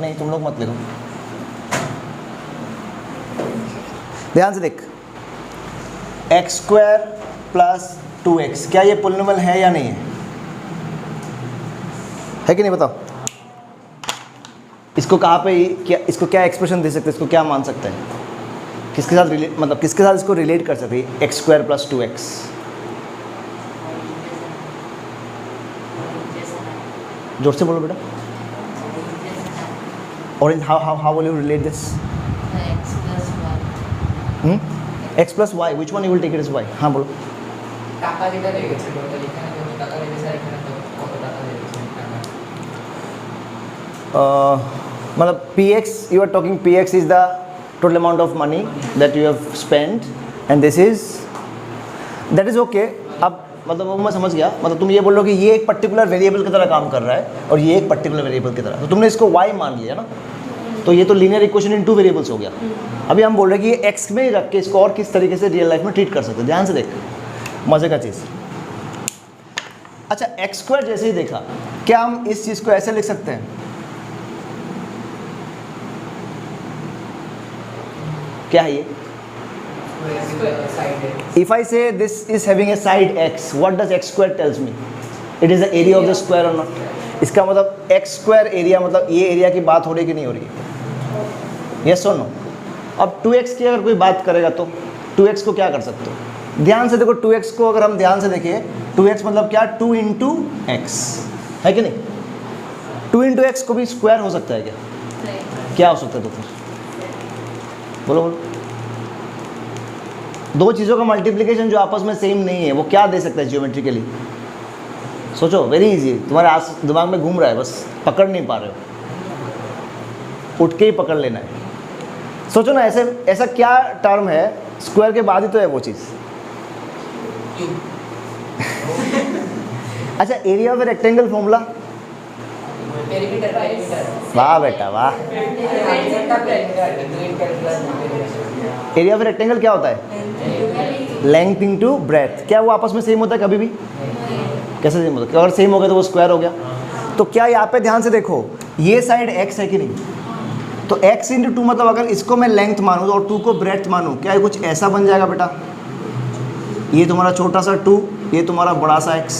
नहीं, तुम लोग मत लिखो, ध्यान से देख। एक्स स्क्वायर प्लस 2x, क्या ये पॉलिनोमियल है या नहीं है कि नहीं बताओ? इसको कहाँ पे क्या, इसको क्या एक्सप्रेशन दे सकते हैं, इसको क्या मान सकते हैं, किसके साथ रिलेट, मतलब किसके साथ इसको रिलेट कर सकते हैं? X square plus 2x। जोर से बोलो बेटा। और how will you relate this? x plus y, which one you will take it as y? हाँ बोलो। টাকা যেটা লেগেছে টোটাল এখানে কত টাকা লেগেছে আর এখানে কত টাকা লেগেছে টাকা। मतलब px, you are talking px is the total amount of money that you have spent and this is, that is okay। अब मतलब वो मैं समझ गया, मतलब तुम ये बोल रहे हो कि ये एक पर्टिकुलर वेरिएबल की तरह काम कर रहा है और ये एक पर्टिकुलर वेरिएबल की तरह, तो तुमने इसको y मान लिया ना, तो ये तो लीनियर इक्वेशन इन 2 वेरिएबल्स हो गया। अभी हम बोल रहे हैं कि ये x में ही रख के इसको और किस तरीके से रियल लाइफ में ट्रीट कर सकते हैं। ध्यान से देख, मज़े का चीज़। अच्छा, एक्स स्क्वायर जैसे ही देखा, क्या हम इस चीज़ को ऐसे लिख सकते हैं? क्या है ये? If I say this is having a side x, what does x square tells me? It is the area of the square or not? इसका मतलब x स्क्वायर एरिया, मतलब ये एरिया की बात हो रही कि नहीं हो रही है? यस और नो? अब 2x की अगर कोई बात करेगा तो 2x को क्या कर सकते हो? ध्यान से देखो, 2x को अगर हम ध्यान से देखें, 2x मतलब क्या? 2 इंटू एक्स, है कि नहीं? 2 इंटू एक्स को भी स्क्वायर हो सकता है क्या? क्या हो सकता है तो फिर बोलो बोलो। दो चीज़ों का मल्टीप्लिकेशन जो आपस में सेम नहीं है, वो क्या दे सकता है जियोमेट्रिकली? सोचो, वेरी इजी, तुम्हारे आस दिमाग में घूम रहा है, बस पकड़ नहीं पा रहे हो, उठ के ही पकड़ लेना है। सोचो ना, ऐसे ऐसा क्या टर्म है, स्क्वायर के बाद ही तो है वो चीज़। अच्छा, area of a rectangle formula? वाह बेटा वाह। एरिया ऑफ ए रेक्टेंगल क्या होता है? Length into breadth. क्या वो आपस में सेम होता है कभी भी? कैसे सेम होता है? अगर सेम हो गया तो वो स्क्वायर हो गया। तो क्या यहाँ पे ध्यान से देखो, ये साइड x है कि नहीं? तो x इंटू 2 मतलब अगर इसको मैं लेंथ मानूँ और 2 को ब्रेथ मानूँ, क्या ये कुछ ऐसा बन जाएगा बेटा? ये तुम्हारा छोटा सा 2, ये तुम्हारा बड़ा सा x।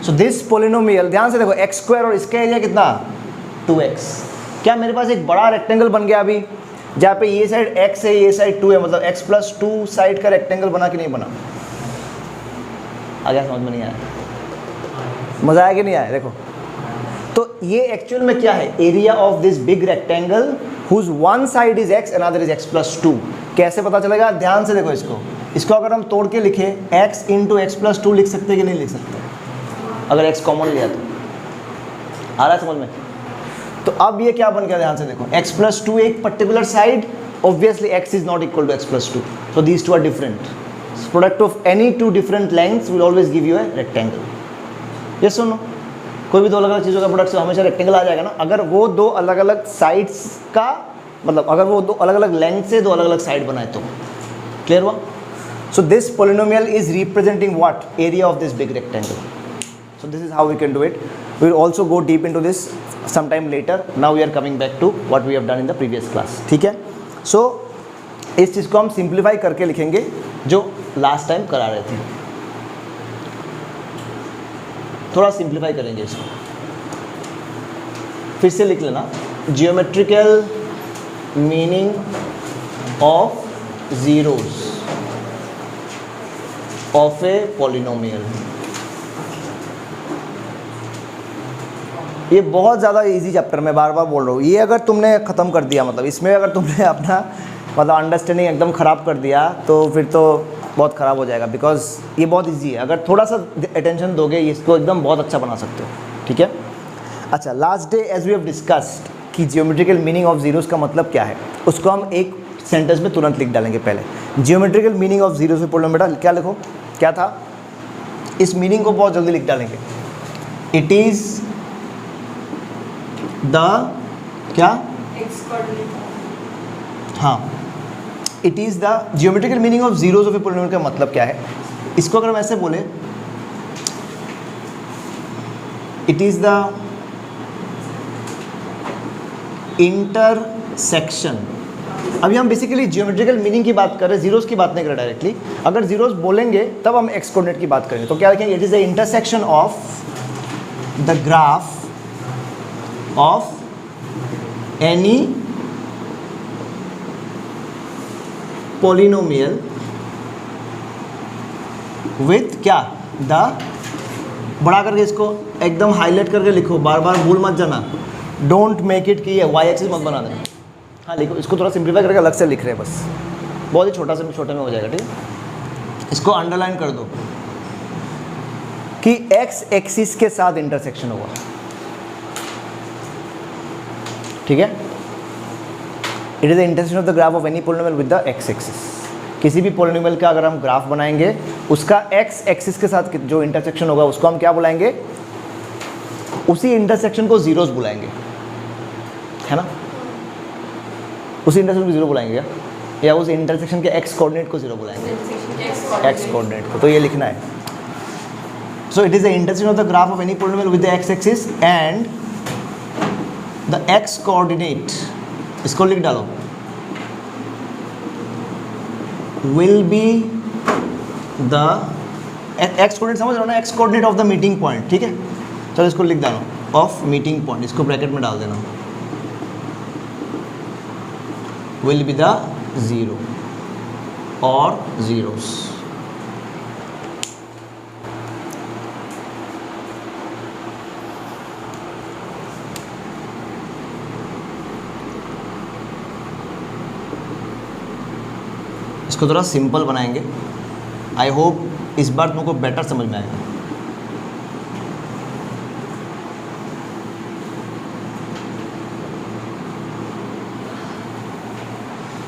सो दिस पोलिनोमियल, ध्यान से देखो, x स्क्वायर और इसका एरिया कितना? 2x। क्या मेरे पास एक बड़ा रेक्टेंगल बन गया अभी, जहाँ पे ये साइड x है, ये साइड 2 है, मतलब x प्लस 2 साइड का रेक्टेंगल बना कि नहीं बना? आ गया? समझ में नहीं आया? मज़ा आया कि नहीं आया? देखो, तो ये एक्चुअल में क्या है? Area of this big rectangle whose one side is x and other is x plus 2। कैसे पता चलेगा? ध्यान से देखो, इसको अगर हम तोड़ के लिखे, x इंटू एक्स प्लस 2 लिख सकते कि नहीं लिख सकते? अगर x कॉमन लिया तो आ रहा है समझ में? तो अब ये क्या बन गया? ध्यान से देखो, x प्लस 2 एक particular side, obviously x is not equal to x plus 2, so these two are different. Product of any two different lengths will always give you a rectangle. ये सुनो, कोई भी दो अलग अलग चीज़ों का प्रोडक्ट से हमेशा रेक्टेंगल आ जाएगा ना, अगर वो दो अलग अलग साइड्स का, मतलब अगर वो दो अलग अलग लेंथ से दो अलग अलग साइड बनाए तो। क्लियर हुआ? So this polynomial is representing what? Area of this big rectangle. So this is how we can do it. We will also go deep into this sometime later. Now we are coming back to what we have done in the previous class. ठीक है? So इस चीज़ को हम simplify करके लिखेंगे जो last time करा रहे थे। थोड़ा सिंप्लीफाई करेंगे इसको, फिर से लिख लेना। Geometrical meaning of zeros of a polynomial. ये बहुत ज़्यादा इजी चैप्टर, मैं बार बार बोल रहा हूँ। ये अगर तुमने ख़त्म कर दिया, मतलब इसमें अगर तुमने अपना मतलब अंडरस्टैंडिंग एकदम ख़राब कर दिया, तो फिर तो बहुत ख़राब हो जाएगा, बिकॉज ये बहुत इजी है। अगर थोड़ा सा अटेंशन दोगे, इसको एकदम बहुत अच्छा बना सकते हो। ठीक है? अच्छा, last day as we have discussed कि जियोमेट्रिकल मीनिंग ऑफ जीरोस का मतलब क्या है, उसको हम एक सेंटेंस में तुरंत लिख डालेंगे। पहले जियोमेट्रिकल मीनिंग ऑफ जीरोस में बोलो बेटा, क्या लिखो? क्या था? इस मीनिंग को बहुत जल्दी लिख डालेंगे। इट इज़ द क्या? हाँ, it is the geometrical meaning of zeros of a polynomial का मतलब क्या है? इसको अगर हम ऐसे बोले, इट इज़ द इंटरसेक्शन। अभी हम बेसिकली जियोमेट्रिकल मीनिंग की बात कर रहे हैं, जीरोस की बात नहीं कर रहे डायरेक्टली। अगर जीरोस बोलेंगे तब हम एक्स कोऑर्डिनेट की बात करेंगे। तो क्या लिखेंगे? It is the intersection of the graph of any polynomial with क्या, द, बड़ा करके इसको एकदम हाईलाइट करके लिखो, बार बार भूल मत जाना, डोंट मेक इट कि ये वाई एक्सिस मत बना देना। हाँ लिखो, इसको थोड़ा सिंप्लीफाई करके अलग से लिख रहे हैं बस, बहुत ही छोटा से छोटे में हो जाएगा, ठीक है। इसको अंडरलाइन कर दो कि एक्स एक्सिस के साथ इंटरसेक्शन होगा, ठीक है। It is the intersection of the graph of any polynomial with the x axis. किसी भी पॉलिनोमियल का अगर हम ग्राफ बनाएंगे, उसका एक्स एक्सिस के साथ जो इंटरसेक्शन होगा उसको हम क्या बुलाएंगे? उसी इंटरसेक्शन को जीरोस बुलाएंगे, है ना। उसी इंटरसेक्शन को जीरो बुलाएंगे क्या, या उस इंटरसेक्शन के एक्स कोऑर्डिनेट को जीरो बुलाएंगे? एक्स कोऑर्डिनेट को। तो ये लिखना है। So it is the intersection of the graph of any polynomial with the x axis and the x coordinate, इसको लिख डालो, will be the x coordinate, समझ रहे हो ना, x coordinate of the meeting point, ठीक है। चलो इसको लिख डालो, ऑफ मीटिंग पॉइंट, इसको ब्रैकेट में डाल देना, विल बी द जीरो और जीरोस। इसको थोड़ा सिंपल बनाएंगे, आई होप इस बार तुमको बेटर समझ में आएगा।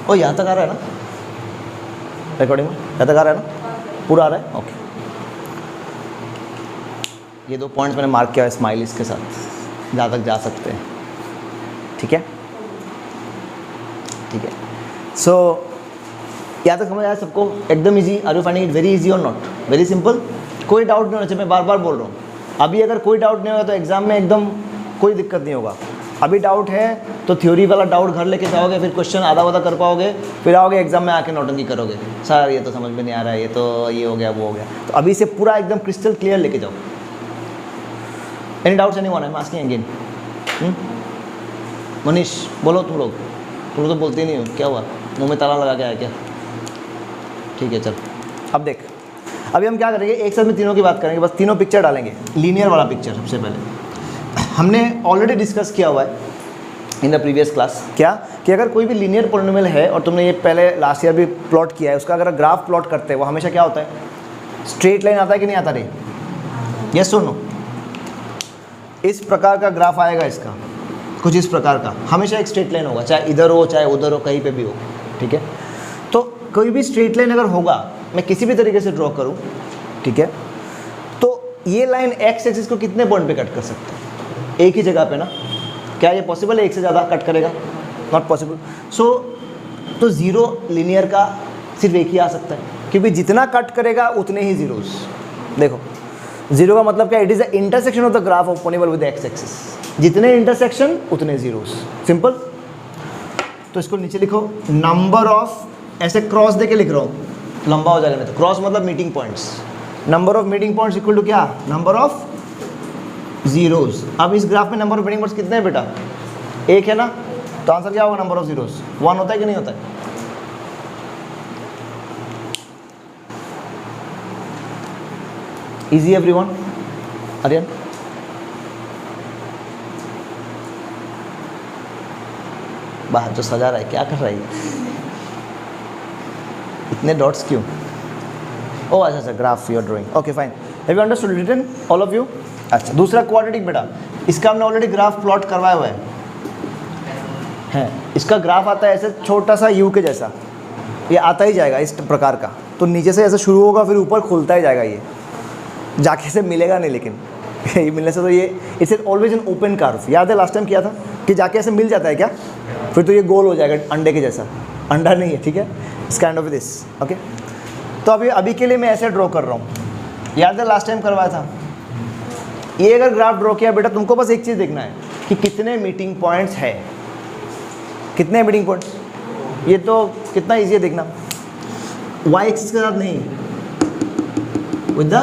ओ यहाँ तक आ रहा है ना रिकॉर्डिंग में? यहाँ तक आ रहा है ना? पूरा आ रहा है? ओके। ये 2 पॉइंट्स मैंने मार्क किया है स्माइलीज के साथ, जहाँ तक जा सकते हैं, ठीक है, ठीक है। सो यहाँ तक समझ आया सबको? एकदम easy. Are you finding it very easy or not? Very simple. कोई डाउट नहीं होना चाहिए, मैं बार बार बोल रहा हूँ। अभी अगर कोई डाउट नहीं होगा तो एग्जाम में एकदम कोई दिक्कत नहीं होगा। अभी डाउट है तो थ्योरी वाला डाउट घर लेके जाओगे, फिर क्वेश्चन आधा आधा कर पाओगे, फिर आओगे एग्जाम में आके नौटंकी करोगे, सर ये तो समझ में नहीं आ रहा है, ये तो ये हो गया वो हो गया। तो अभी से पूरा एकदम क्रिस्टल क्लियर लेके जाओ। Any doubts anyone? I am asking again. Manish बोलो, तुम लोग तो बोलते ही नहीं हो, क्या हुआ? मुंह में ताला लगा के आया क्या? ठीक है चल। अब देख, अभी हम क्या करेंगे, एक साथ में तीनों की बात करेंगे, बस तीनों पिक्चर डालेंगे। लीनियर वाला पिक्चर सबसे पहले हमने ऑलरेडी डिस्कस किया हुआ है इन द प्रीवियस क्लास। क्या कि अगर कोई भी लीनियर पॉलिनोमियल है और तुमने ये पहले लास्ट ईयर भी प्लॉट किया है, उसका अगर ग्राफ प्लॉट करते हैं वो हमेशा क्या होता है? स्ट्रेट लाइन आता है कि नहीं आता रे? यस सुनो, इस प्रकार का ग्राफ आएगा इसका, कुछ इस प्रकार का, हमेशा एक स्ट्रेट लाइन होगा, चाहे इधर हो चाहे उधर हो, कहीं पे भी हो, ठीक है। तो कोई भी स्ट्रेट लाइन अगर होगा, मैं किसी भी तरीके से ड्रॉ करूँ, ठीक है, तो ये लाइन एक्स एक्सिस को कितने पॉइंट पे कट कर सकते हैं? एक ही जगह पे ना। क्या ये पॉसिबल है एक से ज़्यादा कट करेगा? Not possible. सो तो ज़ीरो लीनियर का सिर्फ एक ही आ सकता है, क्योंकि जितना कट करेगा उतने ही जीरोस। देखो जीरो का मतलब क्या? It is the intersection of the graph of polynomial with x axis. जितने इंटरसेक्शन उतने जीरोस, सिंपल। तो इसको नीचे लिखो, नंबर ऑफ, ऐसे क्रॉस देके लिख रहा हूँ, लंबा हो जाएगा नहीं तो। क्रॉस मतलब meeting points, number of meeting points equal to क्या? Number of zeros. अब इस ग्राफ में नंबर ऑफ मीटिंग पॉइंट्स कितने हैं बेटा? एक है ना, तो आंसर क्या होगा? नंबर ऑफ जीरोस 1 होता है कि नहीं होता है? Easy everyone? आर्यन बाहर जो सजा रहा है, क्या कर रहा है? इतने डॉट्स क्यों? ओह अच्छा, graph your drawing, okay fine. Have you understood written all of you? अच्छा, दूसरा क्वाड्रेटिक बेटा, इसका हमने ऑलरेडी ग्राफ प्लॉट करवाया हुआ है। इसका ग्राफ आता है ऐसे छोटा सा यू के जैसा, ये आता ही जाएगा इस प्रकार का। तो नीचे से ऐसे शुरू होगा, फिर ऊपर खुलता ही जाएगा, ये जाके से मिलेगा नहीं, लेकिन ये मिलने से तो ये it's always an open curve. याद है लास्ट टाइम किया था कि जाके ऐसे मिल जाता है क्या, फिर तो ये गोल हो जाएगा अंडे के जैसा। अंडा नहीं है, ठीक है, इस काइंड ऑफ दिस, ओके। तो अभी के लिए मैं ऐसे ड्रॉ कर रहा हूँ, याद है लास्ट टाइम करवाया था। ये अगर ग्राफ ड्रॉ किया बेटा, तुमको बस एक चीज़ देखना है कि कितने मीटिंग पॉइंट्स है, कितने मीटिंग पॉइंट्स? ये तो कितना इजी है देखना, वाई एक्सिस के साथ नहीं, विद द,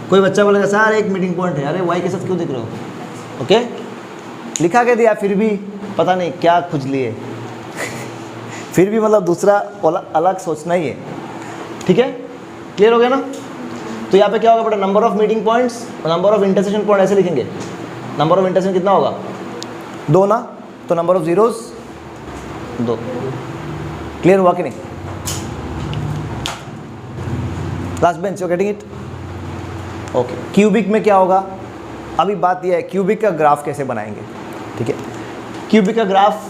कोई बच्चा बोलेगा सर एक मीटिंग पॉइंट है, अरे वाई के साथ क्यों दिख रहे हो? ओके, लिखा के दिया फिर भी पता नहीं क्या खुजली है फिर भी मतलब दूसरा अलग सोचना ही है, ठीक है, क्लियर हो गया ना? तो यहाँ पे क्या होगा बेटा, number of meeting points, number of intersection point ऐसे लिखेंगे, नंबर ऑफ इंटरसेक्शन कितना होगा? 2 ना, तो नंबर ऑफ जीरोस 2। क्लियर हुआ कि नहीं? Last bench, you getting it? Okay, cubic में क्या होगा? अभी बात यह है क्यूबिक का ग्राफ कैसे बनाएंगे, ठीक है? क्यूबिक का ग्राफ,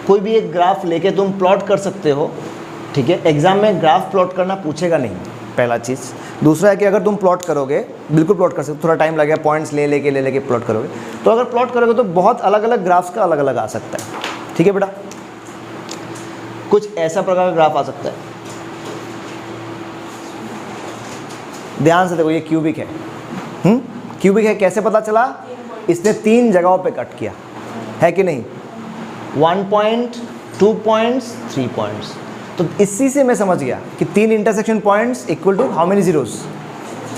कोई भी एक ग्राफ लेके तुम प्लॉट कर सकते हो, ठीक है? एग्जाम में ग्राफ प्लॉट करना पूछेगा नहीं, पहला चीज़। दूसरा है कि अगर तुम प्लॉट करोगे, बिल्कुल प्लॉट कर सकते हो, थोड़ा टाइम लगेगा, पॉइंट्स ले लेके प्लॉट करोगे, तो अगर प्लॉट करोगे तो बहुत अलग अलग ग्राफ्स का अलग अलग आ सकता है, ठीक है बेटा? कुछ ऐसा प्रकार का ग्राफ आ सकता है, ध्यान से देखो, ये क्यूबिक है, क्यूबिक है, कैसे पता चला? इसने 3 जगहों पे कट किया है कि नहीं? 1 पॉइंट, 2 पॉइंट्स, 3 पॉइंट्स। तो इसी से मैं समझ गया कि 3 intersection points equal to how many zeros?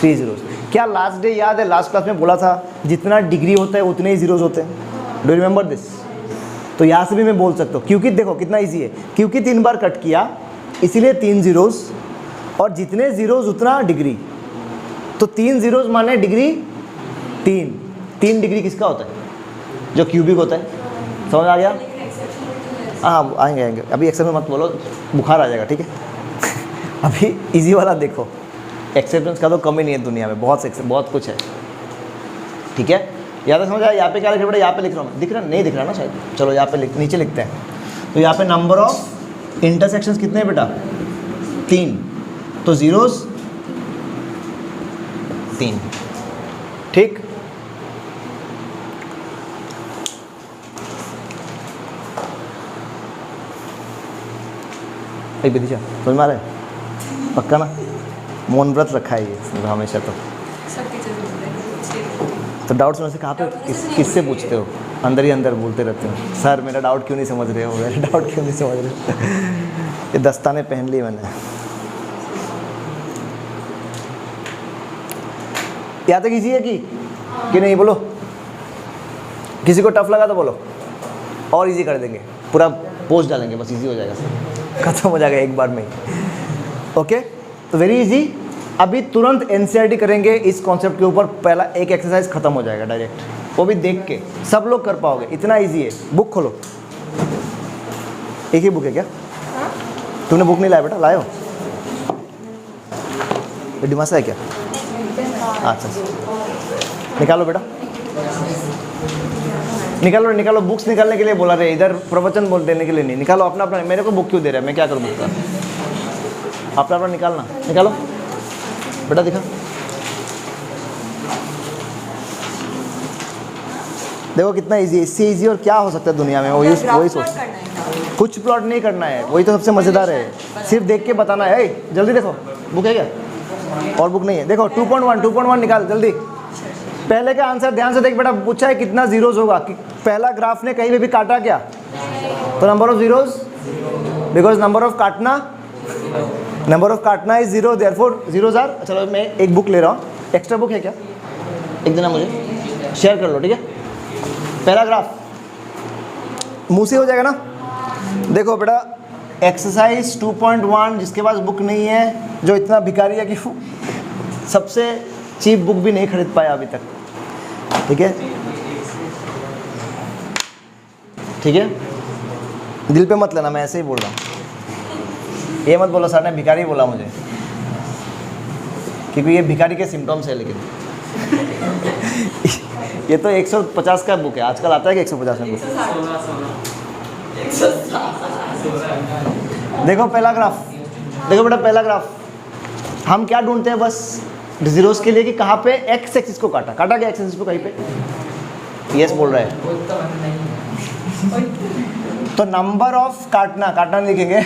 3 zeros. क्या लास्ट डे याद है, लास्ट क्लास में बोला था जितना डिग्री होता है उतने ही जीरोस होते हैं? Do you remember this? तो यहाँ से भी मैं बोल सकता हूँ, क्योंकि देखो कितना ईजी है, क्योंकि 3 बार कट किया इसीलिए 3 जीरोस, और जितने जीरोस उतना डिग्री, तो 3 जीरोस माने डिग्री 3 डिग्री किसका होता है? जो क्यूबिक होता है। समझ आ गया? हाँ आएंगे, अभी एक्सेल में मत बोलो, बुखार आ जाएगा, ठीक है अभी इजी वाला देखो, एक्सेप्टेंस का तो कमी नहीं है दुनिया में, बहुत कुछ है, ठीक है? यहाँ तक समझ आया? यहाँ पे क्या लिख रहा है? यहाँ पे लिख रहा हूँ, दिख रहा नहीं? दिख रहा ना शायद, चलो यहाँ पे नीचे लिखते हैं। तो यहाँ पे नंबर ऑफ इंटरसेक्शंस कितने हैं बेटा? 3, तो जीरोस 3, ठीक? एक विदिशा समझ में आ रहा है? पक्का ना? मौन व्रत रखा है ये हमेशा। तो डाउट्स में से कहाँ पे किससे पूछते हो? अंदर ही अंदर बोलते रहते हो, सर मेरा डाउट क्यों नहीं समझ रहे हो, मेरा डाउट क्यों नहीं समझ रहे हो ये दस्ताने पहन ली मैंने। यहाँ तक ईजी है कि नहीं? बोलो, किसी को टफ लगा तो बोलो, और इजी कर देंगे, पूरा पोस्ट डालेंगे, बस इजी हो जाएगा, खत्म हो जाएगा एक बार में ही। ओके, तो वेरी इजी। अभी तुरंत एनसीईआरटी करेंगे इस कॉन्सेप्ट के ऊपर, पहला एक एक्सरसाइज खत्म हो जाएगा डायरेक्ट, वो भी देख के सब लोग कर पाओगे, इतना इजी है। बुक खोलो, एक ही बुक है क्या? तुमने बुक नहीं लाया बेटा? लाए हो? डिमासा है क्या? अच्छा, निकालो बेटा, निकालो बुक्स निकालने के लिए बोला रहे, इधर प्रवचन बोल देने के लिए नहीं। निकालो अपना अपना, मेरे को बुक क्यों दे रहा है, मैं क्या करूँ बुक का? अपना अपना निकालो बेटा, दिखा। देखो कितना इजी है, इससे इजी और क्या हो सकता है दुनिया में? वही सोच, कुछ प्लॉट नहीं करना है, वही तो सबसे मज़ेदार है, सिर्फ देख के बताना है। जल्दी देखो, बुक है क्या? और बुक नहीं है? देखो 2.1 निकाल जल्दी। पहले का आंसर ध्यान से देख बेटा, पूछा है कितना जीरोस होगा, कि पहला ग्राफ ने कहीं भी काटा क्या? तो number of zeros, because number of काटना इज 0, देयरफॉर जीरोस आर। चलो मैं एक बुक ले रहा हूँ, एक्स्ट्रा बुक है क्या? एक देना मुझे, शेयर कर लो, ठीक है? पहला ग्राफ मुँह से हो जाएगा ना? देखो बेटा, एक्सरसाइज 2.1, जिसके पास बुक नहीं है, जो इतना भिखारी है कि सबसे चीप बुक भी नहीं खरीद पाया अभी तक, ठीक है? ठीक है, दिल पे मत लेना, मैं ऐसे ही बोल रहा हूँ, ये मत बोलो सर ने भिखारी बोला मुझे, क्योंकि ये भिखारी के सिम्टम्स है। लेकिन ये तो 150 का बुक है, आजकल आता है कि 150 में बुक। देखो पहला ग्राफ, देखो बेटा पहला ग्राफ, हम क्या ढूंढते हैं बस जीरोस के लिए कि कहाँ पे एक्स एक्सिस को काटा क्या एक्स एक्सिस को कहीं पे? यस बोल रहा है। तो नंबर ऑफ काटना नहीं लिखेंगे,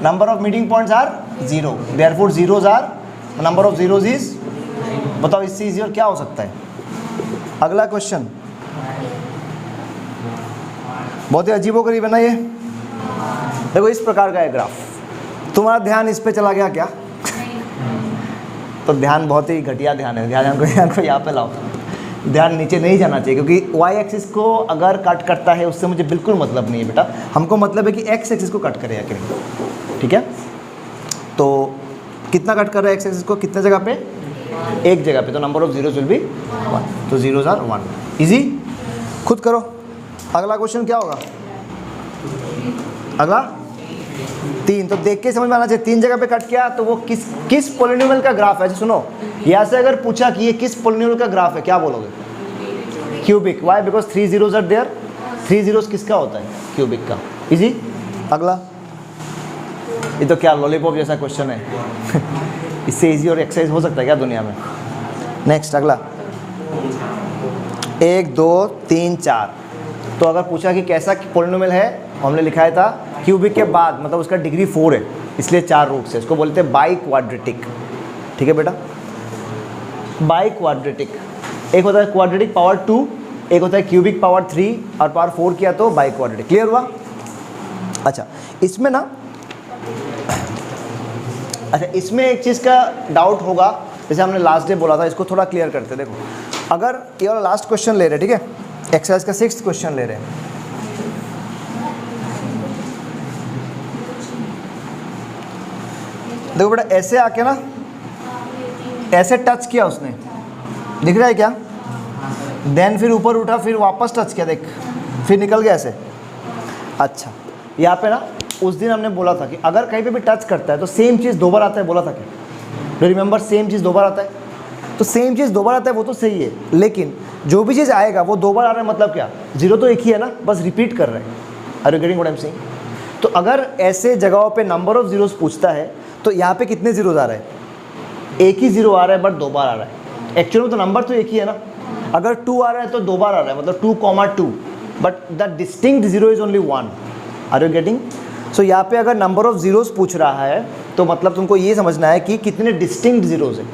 number of meeting points are 0, therefore zeros are, number of zeros is, बताओ इससे इजी और क्या हो सकता है? अगला क्वेश्चन, बहुत ही अजीबोगरीब है ना ये। देखो इस प्रकार का है ग्राफ, तुम्हारा ध्यान इस पे चला गया क्या? तो ध्यान बहुत ही घटिया ध्यान है, ध्यान को यहाँ पे लाओ। ध्यान नीचे नहीं जाना चाहिए, क्योंकि वाई एक्सिस को अगर कट करता है उससे मुझे बिल्कुल मतलब नहीं है बेटा। हमको मतलब है कि एक्स एक्सिस को कट करे या करें, ठीक है। तो कितना कट कर रहा है एक्स एक्सिस को, कितने जगह पे? एक जगह पे। तो number of zeros will be 1, तो जीरोज आर 1। इजी, खुद करो। अगला क्वेश्चन क्या होगा? अगला 3। तो देख के समझ में आना चाहिए, 3 जगह पे कट किया तो वो किस पॉलिनोमियल का ग्राफ है। सुनो, यहाँ से अगर पूछा कि ये किस पॉलिनोमियल का ग्राफ है, क्या बोलोगे? Cubic. Why? Because 3 zeros are there. 3 zeros किसका होता है? क्यूबिक का। इजी। अगला, ये तो क्या लॉलीपॉप जैसा क्वेश्चन है इससे इजी और एक्सरसाइज हो सकता है क्या दुनिया में? नेक्स्ट, अगला 1 2 3 4। तो अगर पूछा कि कैसा पॉलिनोमियल है, हमने लिखा था क्यूबिक के बाद, मतलब उसका डिग्री 4 है, इसलिए 4 रूट्स है। इसको बोलते हैं बाई क्वाड्रेटिक, ठीक है बेटा। बाई क्वाड्रेटिक, एक होता है क्वाड्रेटिक पावर 2, एक होता है क्यूबिक पावर 3 और पावर 4 किया तो बाई क्वाड्रेटिक। क्लियर हुआ? अच्छा, इसमें ना, अच्छा इसमें एक चीज़ का डाउट होगा, जैसे हमने लास्ट डे बोला था, इसको थोड़ा क्लियर करते। देखो, अगर ये वाला लास्ट क्वेश्चन ले रहे हैं, ठीक है, एक्सरसाइज का 6th क्वेश्चन ले रहे हैं। देखो बेटा, ऐसे आके ना, ऐसे टच किया उसने, दिख रहा है क्या? देन फिर ऊपर उठा, फिर वापस टच किया, देख, फिर निकल गया ऐसे। अच्छा, यहाँ पे ना उस दिन हमने बोला था कि अगर कहीं पे भी टच करता है तो सेम चीज़ 2 बार आता है, बोला था क्या? रिमेंबर, सेम चीज़ 2 बार आता है। तो सेम चीज़ 2 बार आता है वो तो सही है, लेकिन जो भी चीज़ आएगा वो 2 बार आ रहा है, मतलब क्या? जीरो तो एक ही है ना, बस रिपीट कर रहे हैं। Are you getting what I am saying? तो अगर ऐसे जगहों पे नंबर ऑफ जीरोस पूछता है तो यहाँ पे कितने जीरोज आ रहे हैं? एक ही जीरो आ रहा है, बट 2 बार आ रहा है। एक्चुअली में तो नंबर तो एक ही है ना। अगर 2 आ रहा है तो 2 बार आ रहा है, मतलब 2, 2, but the distinct zero is only 1। Are you getting? So यहाँ पे अगर नंबर ऑफ जीरोस पूछ रहा है तो मतलब तुमको ये समझना है कि कितने डिस्टिंक्ट जीरोज है,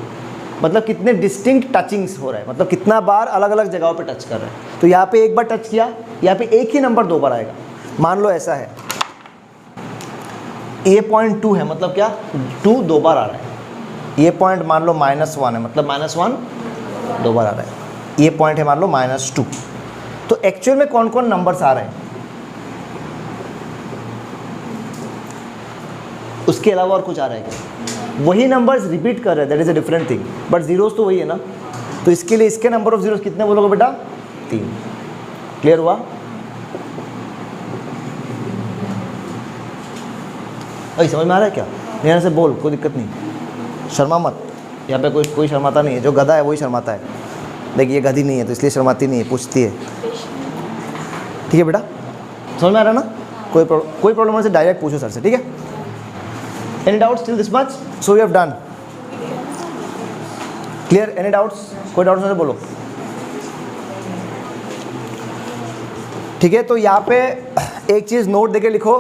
मतलब कितने डिस्टिंक्ट टचिंग्स हो रहा है, मतलब कितना बार अलग अलग जगहों पे टच कर रहा है। तो यहाँ पे एक बार टच किया, यहाँ पे एक ही नंबर 2 बार आएगा। मान लो ऐसा है, ये पॉइंट 2 है, मतलब क्या? 2 2 बार आ रहा है। ये पॉइंट मान लो -1 है, मतलब -1 2 बार आ रहा है। ये पॉइंट है मान लो -2। तो एक्चुअल में कौन कौन नंबर्स आ रहे हैं, उसके अलावा और कुछ आ रहा है क्या? वही नंबर्स रिपीट कर रहे हैं, that is a different thing, but zeros तो वही है ना। तो इसके लिए इसके नंबर ऑफ जीरोस कितने बोलोगे बेटा? 3। क्लियर हुआ? अरे समझ में आ रहा है क्या? यहाँ से बोल, कोई दिक्कत नहीं, शर्मा मत। यहाँ पे कोई शर्माता नहीं है, जो गधा है वही शर्माता है। देखिए, ये गधी नहीं है तो इसलिए शर्माती नहीं है, पूछती है। ठीक है बेटा, समझ में आ रहा है ना? कोई प्रॉब्लम से डायरेक्ट पूछो सर से, ठीक है? Any doubts till this much? So we have done. Clear? Any doubts? कोई डाउट्स नहीं बोलो। ठीक है, तो यहाँ पे एक चीज़ नोट देके लिखो,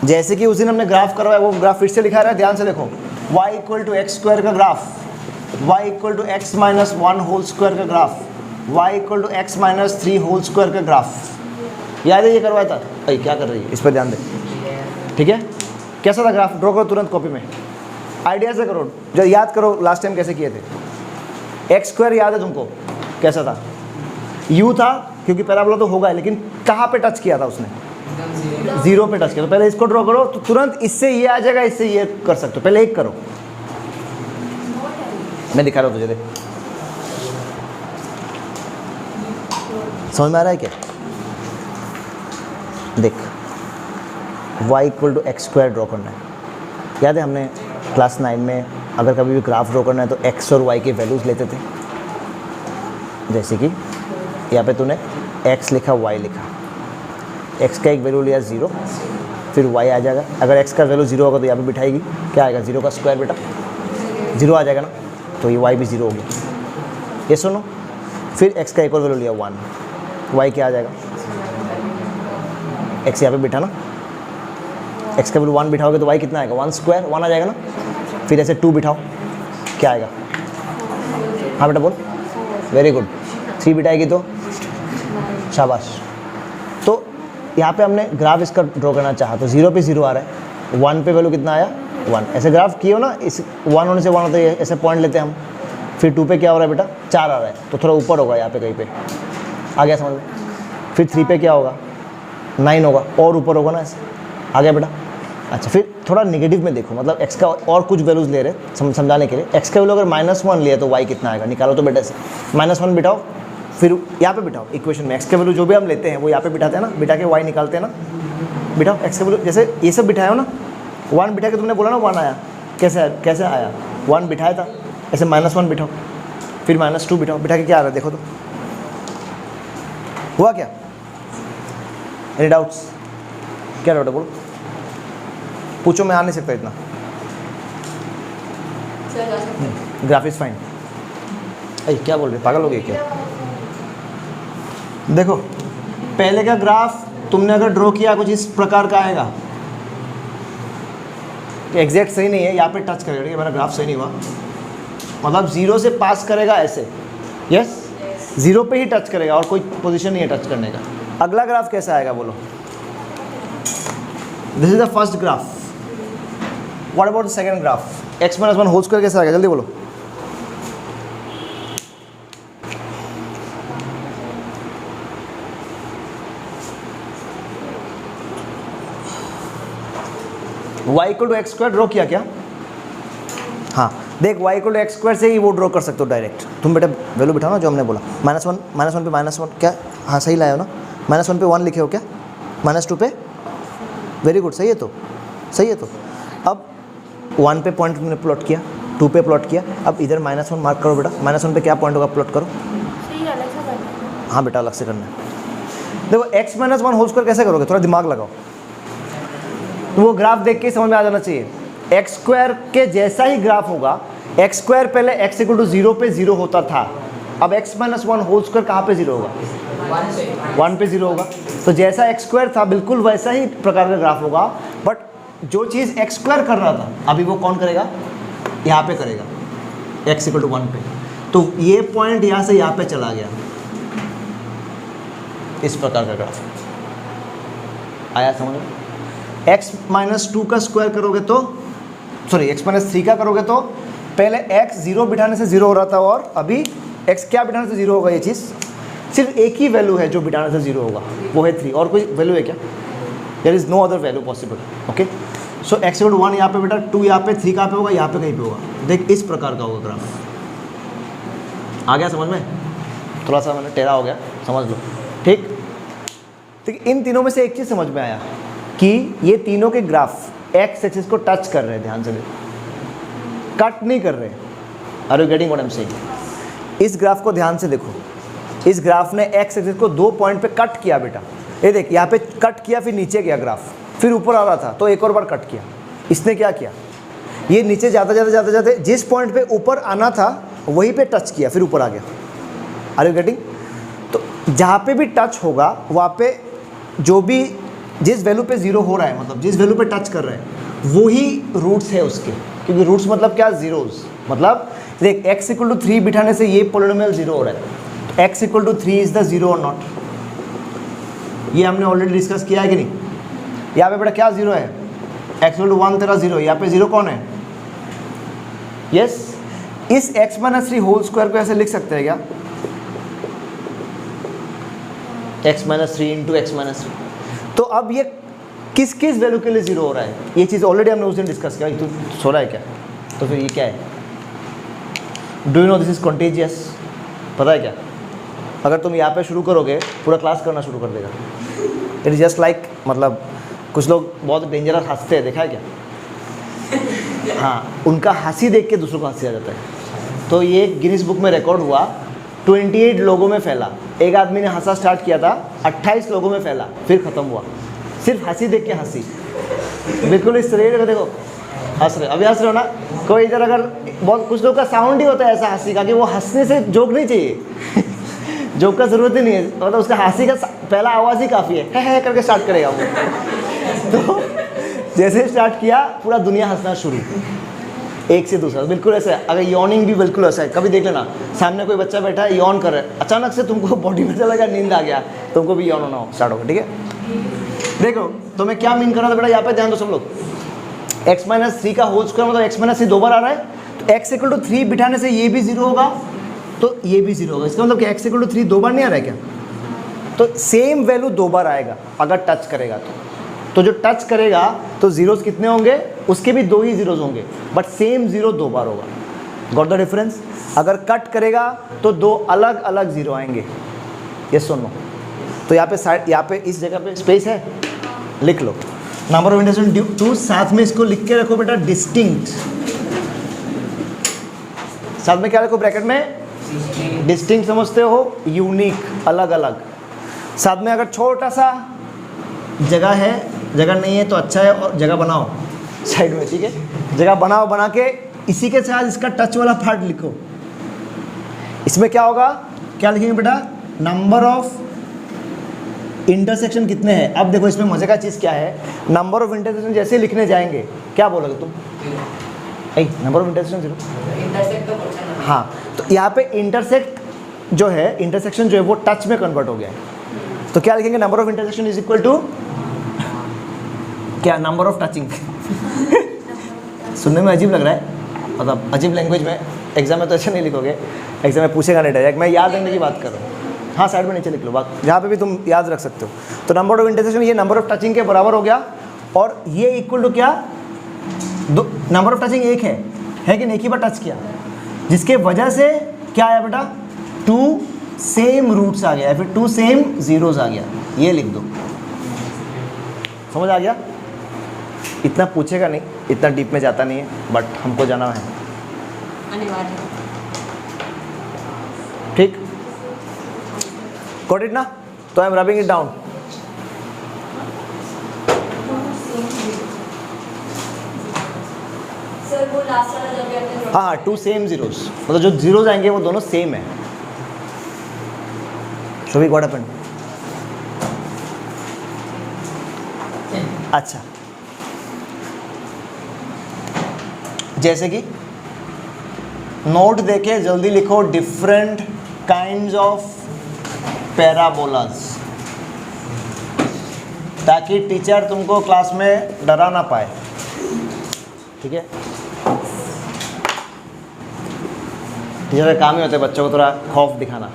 जैसे कि उस दिन हमने ग्राफ करवाया, वो ग्राफ फिर से लिखा रहा है, ध्यान से देखो। y = x² का graph, y = x - 1 whole square का graph, y = x - 3 whole square का ग्राफ। याद है ये करवाया था? भाई क्या कर रही है, इस पर ध्यान दे, ठीक है? कैसा था ग्राफ? ड्रॉ करो तुरंत कॉपी में, आइडिया से करो, जो याद करो लास्ट टाइम कैसे किए थे। x² याद है तुमको कैसा था? u था, क्योंकि पैराबोला तो होगा, लेकिन कहाँ पे टच किया था उसने? 0 पे टच किया। तो पहले इसको ड्रॉ करो, तो तुरंत इससे ये आ जाएगा, इससे ये कर सकते हो। पहले एक करो, मैं दिखा रहा हूँ तुझे, देख। समझ में आ रहा है क्या? देख, y = x² ड्रॉ करना है। याद है हमने क्लास 9 में अगर कभी भी ग्राफ ड्रॉ करना है तो x और y के वैल्यूज़ लेते थे। जैसे कि यहाँ पे तूने x लिखा, y लिखा, x का एक वैल्यू लिया 0, फिर y आ जाएगा। अगर x का वैल्यू 0 होगा तो यहाँ पे बिठाएगी, क्या आएगा? 0 का स्क्वायर बेटा, 0 आ जाएगा ना, तो ये y भी 0 हो गया। ये सुनो, फिर x का एक और वैल्यू लिया 1, y क्या आ जाएगा? x यहाँ पे बिठा ना, x का वैल्यू 1 बिठाओगे तो y कितना आएगा? 1 स्क्वायर, 1 आ जाएगा ना। फिर ऐसे 2 बिठाओ, क्या आएगा? हाँ बेटा बोल, वेरी गुड, 3 बिठाएगी तो शाबाश। तो यहाँ पे हमने ग्राफ इसका ड्रॉ करना चाहा तो 0 पे 0 आ रहा है, 1 पे वैल्यू कितना आया 1। ऐसे ग्राफ किए हो ना, इस 1 होने से 1 होता है, ऐसे पॉइंट लेते हैं हम। फिर 2 पे क्या हो रहा है बेटा 4 आ रहा है, तो थोड़ा ऊपर होगा यहाँ पे कहीं पे, आ गया समझ में। फिर 3 पे क्या होगा 9 होगा, और ऊपर होगा ना ऐसे, आ गया बेटा। अच्छा फिर थोड़ा नेगेटिव में देखो, मतलब x का और कुछ वैल्यूज़ ले रहे समझाने के लिए। x का वैल्यू अगर -1 लिया तो y कितना आएगा, निकालो तो बेटा से। -1 बिठाओ, फिर यहाँ पे बिठाओ इक्वेशन में। x का वैल्यू जो भी हम लेते हैं वो यहाँ पे बिठाते हैं ना, बिठा के y निकालते हैं ना। बिठाओ x का वैल्यू, जैसे ये सब बिठाया हो ना, 1 बिठा के तुमने बोला ना 1 आया, कैसे आया 1 बिठाया था, ऐसे -1 बिठाओ, फिर -2 बिठाओ, बिठा के क्या आ रहा है देखो तो, हुआ क्या? Any doubts? क्या डाउट है बोलो, पूछो, मैं आ नहीं सकता इतना। Graph is fine. अरे क्या बोल रहे, पागल हो गए क्या? देखो पहले का ग्राफ तुमने अगर ड्रॉ किया कुछ इस प्रकार का आएगा, एग्जैक्ट सही नहीं है, यहाँ पे टच करेगा, ठीक है, मेरा ग्राफ सही नहीं हुआ, मतलब 0 से पास करेगा ऐसे, यस 0 पे ही टच करेगा और कोई पोजीशन नहीं है टच करने का। अगला ग्राफ कैसा आएगा बोलो, this is the first graph. What about the second graph, x - 1 whole square कैसा आएगा, जल्दी बोलो। y equal to x square draw किया क्या? हाँ देख, y equal to x square से ही वो ड्रॉ कर सकते हो डायरेक्ट। तुम बेटा वैल्यू बिठाओ ना जो हमने बोला, -1 पे -1 क्या, हाँ सही लाए हो ना, -1 पे 1 लिखे हो क्या, -2 पे, वेरी गुड, सही है तो, सही है तो। अब 1 पे पॉइंट तुमने प्लॉट किया, 2 पे प्लॉट किया, अब इधर -1 मार्क करो बेटा, -1 पे क्या पॉइंट होगा प्लॉट करो। हाँ बेटा अलग से करना है। देखो x - 1 होल स्क्वायर कैसे करोगे, थोड़ा दिमाग लगाओ, तो वो ग्राफ देख के समझ में आ जाना चाहिए। एक्स स्क्वायर के जैसा ही ग्राफ होगा, एक्स स्क्वायर पहले x इक्वल टू 0 पे 0 होता था, अब x - 1 होल स्क्वायर कहाँ पे 0 होगा, 1 पे 0 होगा। तो जैसा एक्स स्क्वायर था बिल्कुल वैसा ही प्रकार का ग्राफ होगा, बट जो चीज़ एक्स स्क्वायर कर रहा था अभी वो कौन करेगा, यहाँ पे करेगा, x इक्वल टू 1 पे। तो ये पॉइंट यहाँ से यहाँ पे चला गया, इस प्रकार का ग्राफ आया समझ में। x - 2 का स्क्वायर करोगे तो, सॉरी x - 3 का करोगे तो पहले x 0 बिठाने से 0 हो रहा था, और अभी x क्या बिठाने से 0 होगा, ये चीज़ सिर्फ एक ही वैल्यू है जो बिठाने से 0 होगा, वो है 3, और कोई वैल्यू है क्या, there is no other value possible. Okay so x equal to 1 यहाँ पे बेटा, 2 यहाँ पे, 3 कहाँ पे होगा, यहाँ पे कहीं पे होगा। देख इस प्रकार का होगा ग्राफ, आ गया समझ में, थोड़ा सा मैंने टेढ़ा हो गया, समझ लो, ठीक। इन तीनों में से एक चीज़ समझ में आया कि ये तीनों के ग्राफ एक्स एक्सिस को टच कर रहे हैं, ध्यान से देखो, कट नहीं कर रहे। Are you getting what I am saying? इस ग्राफ को ध्यान से देखो, इस ग्राफ ने एक्स एक्सिस को 2 पॉइंट पे कट किया बेटा, ये देख यहाँ पे कट किया, फिर नीचे गया ग्राफ, फिर ऊपर आ रहा था तो एक और बार कट किया। इसने क्या किया, ये नीचे जाते जिस पॉइंट पे ऊपर आना था वहीं पे टच किया, फिर ऊपर आ गया। Are you getting? तो जहाँ पे भी टच होगा वहाँ पे जो भी जिस वैल्यू पे 0 हो रहा है, मतलब जिस वैल्यू पे टच कर रहे हैं वो ही रूट्स है उसके, क्योंकि रूट्स मतलब क्या, जीरोस। मतलब देख x इक्वल टू 3 बिठाने से ये पोलिनोमियल 0 हो रहा है, x equal to 3 is the 0 or not, ये हमने ऑलरेडी डिस्कस किया है कि नहीं। यहाँ पे बेटा क्या 0 है, x इक्वल टू 1 तेरा 0, यहाँ पे 0 कौन है, यस। इस x - 3 होल स्क्वायर को ऐसे लिख सकते हैं क्या, x - 3 इंटू x - 3। तो अब ये किस किस वैल्यू के लिए 0 हो रहा है, ये चीज़ ऑलरेडी हमने उस दिन डिस्कस किया। तो सो रहा है क्या, तो फिर ये क्या है, do you know this is contagious, पता है क्या? अगर तुम यहाँ पे शुरू करोगे पूरा क्लास करना शुरू कर देगा। इट इज़ जस्ट लाइक, मतलब कुछ लोग बहुत डेंजरस हंसते हैं, देखा है क्या? हाँ, उनका हंसी देख के दूसरों को हंसी आ जाता है। तो ये गिनीज बुक में रिकॉर्ड हुआ, 28 लोगों में फैला। एक आदमी ने हंसा स्टार्ट किया था, 28 लोगों में फैला, फिर ख़त्म हुआ, सिर्फ हंसी देख के हंसी। बिल्कुल इस तरह का देखो, हंस रहे, अभी हंस रहे हो ना, कोई इधर अगर बहुत कुछ लोग का साउंड ही होता है ऐसा हंसी का कि वो हंसने से जोक नहीं चाहिए जोक का ज़रूरत ही नहीं है, मतलब उसका हंसी का पहला आवाज़ ही काफ़ी है करके स्टार्ट करेगा वो तो जैसे स्टार्ट किया पूरा दुनिया हंसना शुरू। एक से दूसरा, बिल्कुल ऐसा है। अगर यॉर्निंग भी बिल्कुल ऐसा है, कभी देख लेना सामने कोई बच्चा बैठा है यॉर्न कर रहा है, अचानक से तुमको बॉडी में चला नींद आ गया, तुमको भी यॉर्न होना स्टार्ट होगा, ठीक है। देखो तो मैं क्या मीन कर रहा था बेटा, यहाँ पे ध्यान दो सब लोग। x माइनस 3 का होल स्क्वायर मतलब x माइनस 3 2 बार आ रहा है, तो x इक्वल टू 3 बिठाने से ये भी 0 होगा, तो ये भी 0 होगा। इसका मतलब कि x इक्वल टू 3 2 बार नहीं आ रहा है क्या? तो सेम वैल्यू 2 बार आएगा अगर टच करेगा तो जो टच करेगा तो जीरोस कितने होंगे, उसके भी 2 ही जीरोस होंगे, बट सेम 0 2 बार होगा। Got the difference? अगर कट करेगा तो 2 अलग अलग जीरो आएंगे, यस और नो? तो यहाँ पे साइड, यहाँ पे इस जगह पे स्पेस है, लिख लो number of intersection due to, साथ में इसको लिख के रखो बेटा डिस्टिंक्ट, साथ में क्या रखो ब्रैकेट में, डिस्टिंक्ट समझते हो, यूनिक, अलग अलग। साथ में अगर छोटा सा जगह है, जगह नहीं है तो अच्छा है, और जगह बनाओ साइड में, ठीक है, जगह बनाओ, बना के इसी के साथ इसका टच वाला पार्ट लिखो। इसमें क्या होगा, क्या लिखेंगे बेटा, नंबर ऑफ इंटरसेक्शन कितने हैं। अब देखो इसमें मजे का चीज़ क्या है, नंबर ऑफ इंटरसेक्शन जैसे लिखने जाएंगे क्या बोलोगे तुम, नंबर ऑफ इंटरसेक्शन 0, इंटरसेक्ट तो क्वेश्चन है। हाँ, तो यहाँ पे इंटरसेक्ट जो है, इंटरसेक्शन जो है वो टच में कन्वर्ट हो गया है, तो क्या लिखेंगे, number of intersection is equal to क्या, नंबर ऑफ टचिंग। सुनने में अजीब लग रहा है, मतलब अजीब लैंग्वेज में, एग्जाम में तो अच्छा नहीं लिखोगे, एग्जाम में पूछेगा नहीं डायरेक्ट, मैं याद रखने की बात कर रहा हूँ। हाँ साइड में नीचे लिख लो, बात जहाँ पे भी तुम याद रख सकते हो। तो नंबर ऑफ इंटरसेक्शन ये नंबर ऑफ टचिंग के बराबर हो गया, और ये इक्वल टू क्या, नंबर ऑफ टचिंग एक है कि नहीं, एक ही बार टच किया, जिसके वजह से क्या आया बेटा, 2 सेम रूट्स आ गया, फिर 2 सेम जीरोस आ गया, ये लिख दो। समझ आ गया? इतना पूछेगा नहीं, इतना डीप में जाता नहीं है, बट हमको जाना है, अनिवार्य। ठीक, गॉट इट ना? तो I am rubbing it down. Sir वो लास्ट वाला जब भी आपने हाँ हाँ, 2 सेम जीरोस, मतलब जो जीरोस आएंगे वो दोनों सेम है। So we got happened. अच्छा, जैसे कि नोट देके जल्दी लिखो, डिफरेंट काइंड्स ऑफ पैराबोलास, ताकि टीचर तुमको क्लास में डरा ना पाए, ठीक है। टीचर का काम ही होता है बच्चों को थोड़ा खौफ दिखाना।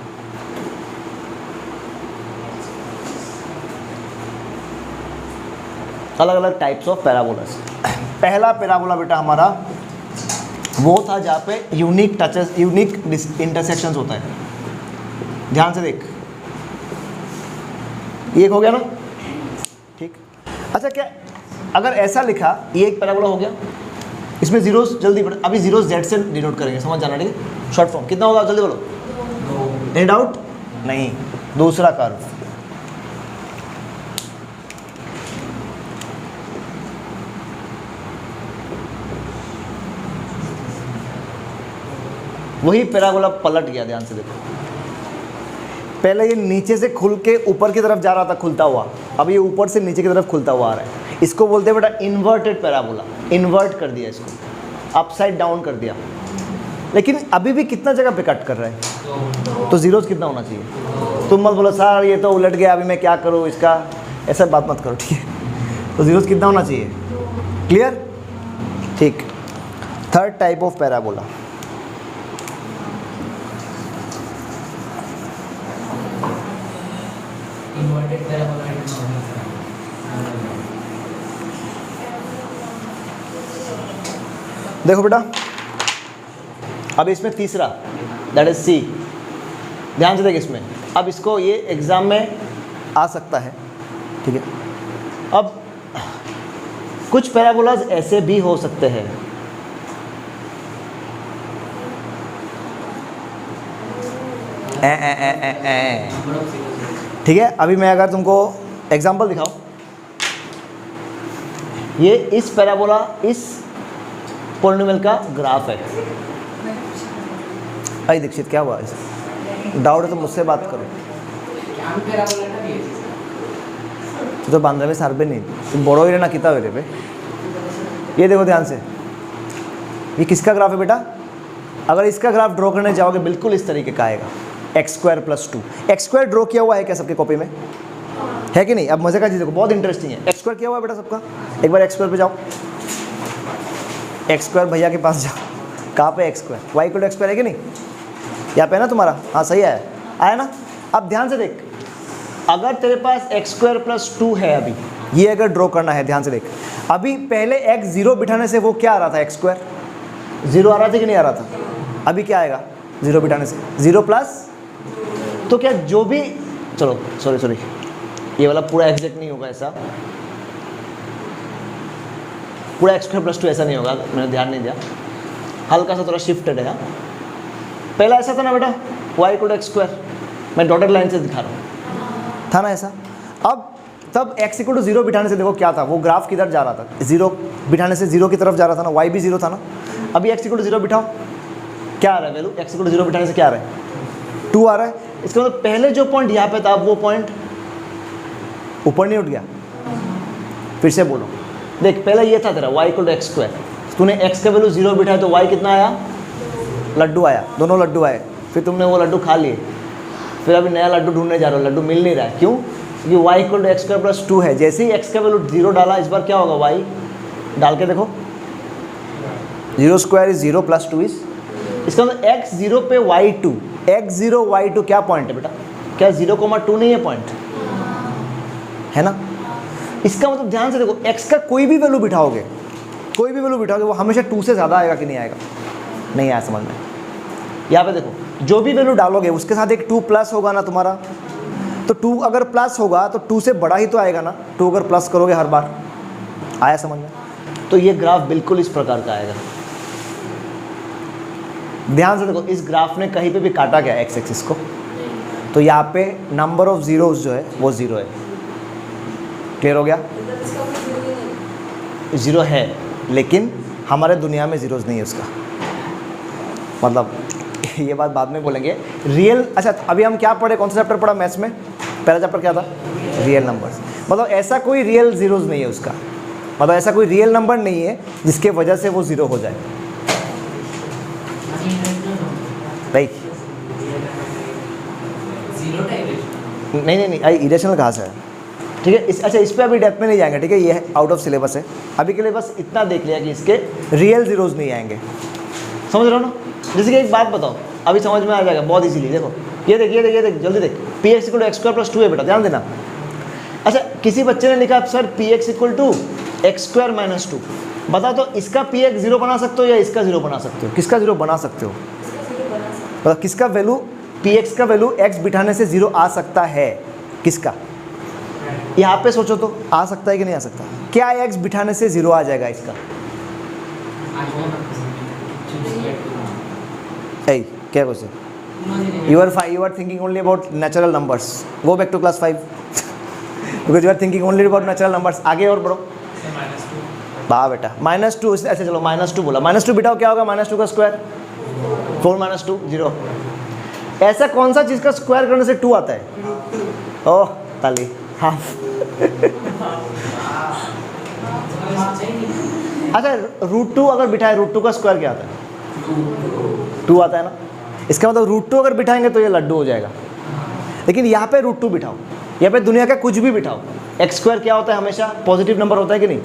अलग अलग टाइप्स ऑफ पैराबोलास। पहला पैराबोला बेटा हमारा वो था जहाँ पे यूनिक टचेस, यूनिक इंटरसेक्शंस होता है। ध्यान से देख, ये एक हो गया ना, ठीक। अच्छा, क्या अगर ऐसा लिखा, ये एक पैराबोला हो गया, इसमें जीरोस जल्दी पढ़, अभी जीरोस जेड से डिनोट करेंगे, समझ जाना, ठीक है। शॉर्ट फॉर्म कितना होगा जल्दी बोलो, एनी डाउट? नहीं, दूसरा कर्व, वही पैराबोला पलट गया। ध्यान से देखो, पहले ये नीचे से खुल के ऊपर की तरफ जा रहा था खुलता हुआ, अब ये ऊपर से नीचे की तरफ खुलता हुआ आ रहा है। इसको बोलते हैं बेटा इन्वर्टेड पैराबोला। इन्वर्ट कर दिया इसको, अपसाइड डाउन कर दिया, लेकिन अभी भी कितना जगह पे कट कर रहा है, तो जीरोस कितना होना चाहिए। तुम मत बोलो सर ये तो उलट गया, अभी मैं क्या करूँ इसका, ऐसा बात मत करो, ठीक है। तो जीरोस कितना होना चाहिए, क्लियर, ठीक। Third type of parabola, inverted parabola. देखो बेटा, अब इसमें तीसरा, दैट इज सी। ध्यान से देख इसमें, अब इसको ये एग्जाम में आ सकता है, ठीक है। अब कुछ पैराबोलाज ऐसे भी हो सकते हैं, ठीक है। अभी मैं अगर तुमको एग्जांपल दिखाऊं, ये इस पैराबोला, इस पॉलिनोमियल का ग्राफ है। अरे दीक्षित क्या हुआ, डाउट है तो मुझसे बात करो। तो बांद्रा में सार पे नहीं, तुम बड़ो ही ना किता मेरे पे। ये देखो ध्यान से, ये किसका ग्राफ है बेटा? अगर इसका ग्राफ ड्रॉ करने जाओगे बिल्कुल इस तरीके का आएगा, x square plus 2। X square draw किया हुआ है क्या सबके कॉपी में? है कि नहीं? अब मजे का चीज़ देखो, बहुत इंटरेस्टिंग है। एक्स स्क्वायर किया हुआ है बेटा सबका? एक बार एक्स स्क्वायर पे जाओ, एक्स स्क्वायर भैया के पास जाओ। कहाँ पे x square? Y equal to x square है कि नहीं? यहाँ पे है ना तुम्हारा? हाँ सही है, आया ना? अब ध्यान से देख, अगर तेरे पास एक्स स्क्वायर प्लस 2 है, अभी ये अगर ड्रॉ करना है, ध्यान से देख, अभी पहले एक्स 0 बिठाने से वो क्या आ रहा था? एक्स स्क्वायर 0 आ रहा था कि नहीं आ रहा था? अभी क्या आएगा 0 बिठाने से? 0 प्लस, तो क्या जो भी, चलो सॉरी ये वाला पूरा एग्जैक्ट नहीं होगा, ऐसा पूरा एक्स स्क्वायर प्लस 2 ऐसा नहीं होगा, मैंने ध्यान नहीं दिया, हल्का सा थोड़ा शिफ्टेड है। पहला ऐसा था ना बेटा, y equal to x square, मैं डॉटेड लाइन से दिखा रहा हूँ, था ना ऐसा? अब तब x इक्वल टू 0 बिठाने से देखो क्या था, वो ग्राफ किधर जा रहा था? 0 बिठाने से 0 की तरफ जा रहा था ना, y भी 0 था ना। अभी x इक्वल टू 0 बिठाओ, क्या आ रहा है वैल्यू? x इक्वल टू 0 बिठाने से क्या आ रहा है? 2 आ रहा है। इसका मतलब पहले जो पॉइंट यहाँ पे था, वो पॉइंट ऊपर नहीं उठ गया? फिर से बोलो, देख पहले ये था तेरा y equal to x square, तूने x का वैल्यू 0 बिठाया तो y कितना आया? लड्डू आया, दोनों लड्डू आए, फिर तुमने वो लड्डू खा लिए, फिर अभी नया लड्डू ढूंढने जा रहे हो, लड्डू मिल नहीं रहा है, क्यों? क्योंकि y equal to x square plus 2 है। जैसे ही x का वैल्यू 0 डाला, इस बार क्या होगा? y डाल के देखो, 0 स्क्वायर इज 0 प्लस 2 इज, इसका मतलब x 0 पे y2, x 0 y2 क्या पॉइंट है बेटा? क्या 0,2 नहीं है पॉइंट? है ना? इसका मतलब ध्यान से देखो, x का कोई भी वैल्यू बिठाओगे, कोई भी वैल्यू बिठाओगे, वो हमेशा 2 से ज़्यादा आएगा कि नहीं आएगा? नहीं आया समझ में? यहाँ पे देखो, जो भी वैल्यू डालोगे उसके साथ एक 2 प्लस होगा ना तुम्हारा, तो 2 अगर प्लस होगा तो 2 से बड़ा ही तो आएगा ना, 2 अगर प्लस करोगे हर बार। आया समझ में? तो ये ग्राफ बिल्कुल इस प्रकार का आएगा। ध्यान से देखो, इस ग्राफ ने कहीं पे भी काटा गया एक्स एक्सिस को, तो यहाँ पे नंबर ऑफ जीरोस जो है वो 0 है। क्लियर हो गया? 0 है, लेकिन हमारे दुनिया में जीरोस नहीं है उसका, मतलब ये बात बाद में बोलेंगे। रियल, अच्छा अभी हम क्या पढ़े, कौन सा चैप्टर पढ़ा मैथ्स में? पहला चैप्टर क्या था? Real numbers. मतलब ऐसा कोई रियल जीरोस नहीं है उसका, मतलब ऐसा कोई रियल नंबर नहीं है जिसके वजह से वो 0 हो जाए। नहीं नहीं इरेशनल कहाँ से है? ठीक है, अच्छा इस पर अभी डेप्थ में नहीं जाएंगे, ठीक है, ये आउट ऑफ सिलेबस है। अभी के लिए बस इतना देख लिया कि इसके रियल जीरोस नहीं आएंगे। समझ रहे हो ना? जैसे कि एक बात बताओ, अभी समझ में आ जाएगा बहुत इजीली। देखो ये देख जल्दी देख, P x equal to x square plus 2 है बेटा, ध्यान देना। अच्छा किसी बच्चे ने लिखा sir P x equal to x square minus 2, बताओ तो इसका पी एक्स 0 बना सकते हो या इसका 0 बना सकते हो? किसका 0 बना सकते हो? मतलब किसका वैल्यू, पी एक्स का वैल्यू एक्स बिठाने से 0 आ सकता है? किसका? यहाँ पे सोचो तो आ सकता है कि नहीं आ सकता? क्या एक्स बिठाने से 0 आ जाएगा इसका? Hey, क्या question? You are thinking only about natural numbers. Go back to class 5 because you are thinking only about natural numbers. आगे और बढ़ो। वाह बेटा, -2, अच्छा चलो -2 बोला, -2 बिठाओ, क्या होगा? -2 का स्क्वायर 4 - 2 0। ऐसा कौन सा चीज़ का स्क्वायर करने से 2 आता है? ओह ताली, हाफ। अच्छा √2 अगर बिठाए, √2 का स्क्वायर क्या आता है? 2 आता है ना। इसका मतलब √2 अगर बिठाएंगे तो ये लड्डू हो जाएगा। लेकिन यहाँ पे √2 बिठाओ, यहाँ पे दुनिया का कुछ भी बिठाओ, एक्स स्क्वायर क्या होता है? हमेशा पॉजिटिव नंबर होता है कि नहीं?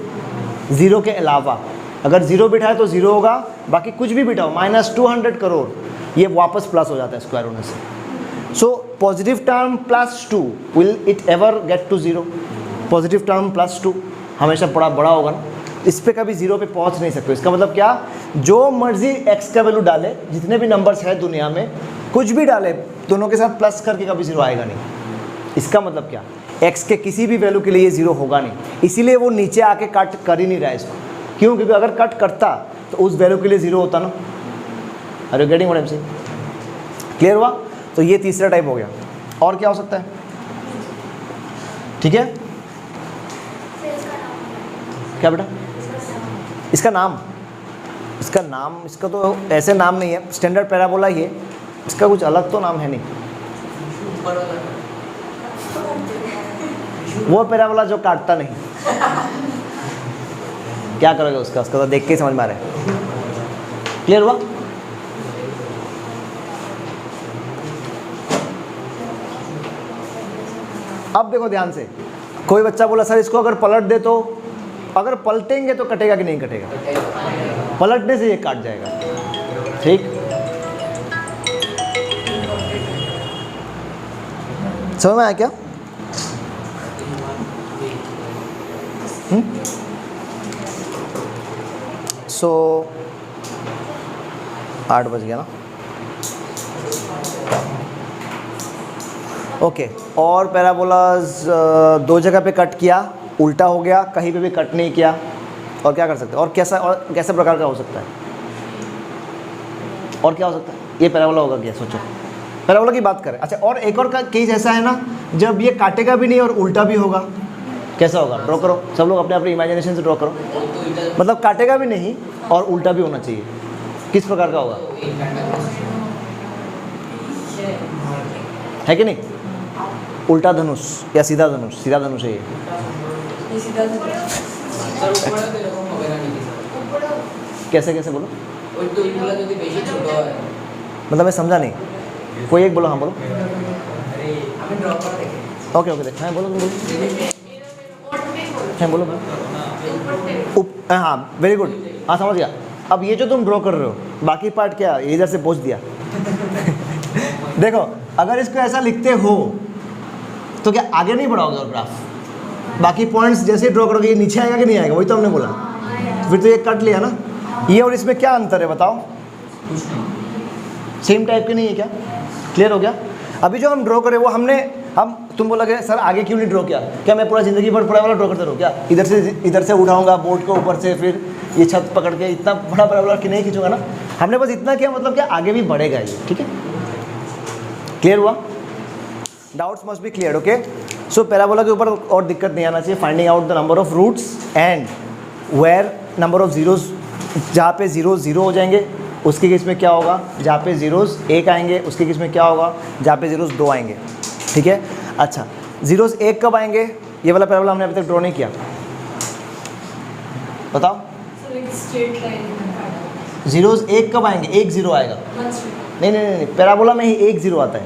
0 के अलावा अगर 0 बिठाए तो 0 होगा, बाकी कुछ भी बिठाओ -200 करोड़, ये वापस प्लस हो जाता है स्क्वायर होने से। So positive term +2 will it ever get to 0? Positive term +2 हमेशा बड़ा होगा ना, इस पे कभी 0 पे पहुंच नहीं सकते। इसका मतलब क्या? जो मर्जी x का वैल्यू डाले, जितने भी नंबर्स हैं दुनिया में, कुछ भी डाले, दोनों के साथ प्लस करके कभी 0 आएगा नहीं। इसका मतलब क्या? x के किसी भी वैल्यू के लिए 0 होगा नहीं, इसीलिए वो नीचे आके कट कर ही नहीं रहा है इसको। क्यों? क्योंकि अगर कट करता तो उस वैल्यू के लिए 0 होता ना। Are you getting what I am saying? Clear हुआ? तो ये तीसरा टाइप हो गया। और क्या हो सकता है? ठीक है, क्या बेटा? इसका नाम, इसका तो ऐसे नाम नहीं है, स्टैंडर्ड पैराबोला ही है, इसका कुछ अलग तो नाम है नहीं। वो पैराबोला जो काटता नहीं। क्या करोगे उसका तो देख के ही समझ में आ रहा है। क्लियर हुआ? अब देखो ध्यान से, कोई बच्चा बोला सर इसको अगर पलट दे तो, अगर पलटेंगे तो कटेगा कि नहीं कटेगा? पलटने से ये काट जाएगा, ठीक। समझ में आया क्या? सो 8 बज गया ना, ओके। और पैराबोलाज दो जगह पे कट किया, उल्टा हो गया, कहीं पे भी कट नहीं किया, और क्या कर सकते हैं? और कैसे प्रकार का हो सकता है? और क्या हो सकता है? ये पैराबोला होगा क्या? सोचो, पैराबोला की बात करें। अच्छा, और एक और का केस ऐसा है ना, जब ये काटेगा भी नहीं और उल्टा भी होगा, कैसा होगा? ड्रॉ करो, सब लोग अपने अपने इमेजिनेशन से ड्रॉ करो। मतलब काटेगा भी नहीं और उल्टा भी होना चाहिए, किस प्रकार का होगा? है कि नहीं? उल्टा धनुष या सीधा धनुष? सीधा धनुष है ये। ये सीधा से कैसे कैसे बोलो? मतलब मैं समझा नहीं, कोई एक बोलो। हाँ बोलो। ओके ओके, देख, हाँ बोलो, तुम बोलो। हाँ बोलो बोलो। हाँ वेरी गुड, हाँ समझ गया। अब ये जो तुम ड्रॉ कर रहे हो, बाकी पार्ट क्या इधर से पहुँच दिया। देखो, अगर इसको ऐसा लिखते हो तो क्या आगे नहीं बढ़ाओगे और ग्राफ? बाकी पॉइंट्स जैसे ड्रॉ करोगे ये नीचे आएगा कि नहीं आएगा? वही तो हमने बोला। फिर तो ये कट लिया ना। ये और इसमें क्या अंतर है बताओ? सेम टाइप के नहीं है क्या? क्लियर हो गया? अभी जो हम ड्रॉ करें वो तुम बोलोगे सर आगे क्यों नहीं ड्रॉ किया? क्या मैं पूरा ज़िंदगी भर बड़ा वाला ड्रॉ करते रहूँ क्या? इधर से उठाऊंगा बोर्ड के ऊपर से, फिर ये छत पकड़ के इतना बड़ा वाला कि नहीं खींचूंगा ना। हमने बस इतना किया, मतलब क्या आगे भी बढ़ेगा ये, ठीक है? क्लियर हुआ? Doubts must be clear, okay. So parabola के ऊपर और दिक्कत नहीं आना चाहिए। Finding out the number of roots and where number of zeros, जहाँ पे जीरोज 0 हो जाएंगे उसके केस में क्या होगा? जहाँ पे जीरोज 1 आएंगे उसके केस में क्या होगा? जहाँ पे जीरोज 2 आएंगे, ठीक है। अच्छा, जीरोज 1 कब आएंगे? ये वाला पैराबोला हमने अभी तक ड्रॉ नहीं किया, बताओ। स्ट्रेट लाइन जीरोज 1 कब आएंगे? 1 0 आएगा। नहीं, पैराबोला में ही 1 0 आता है।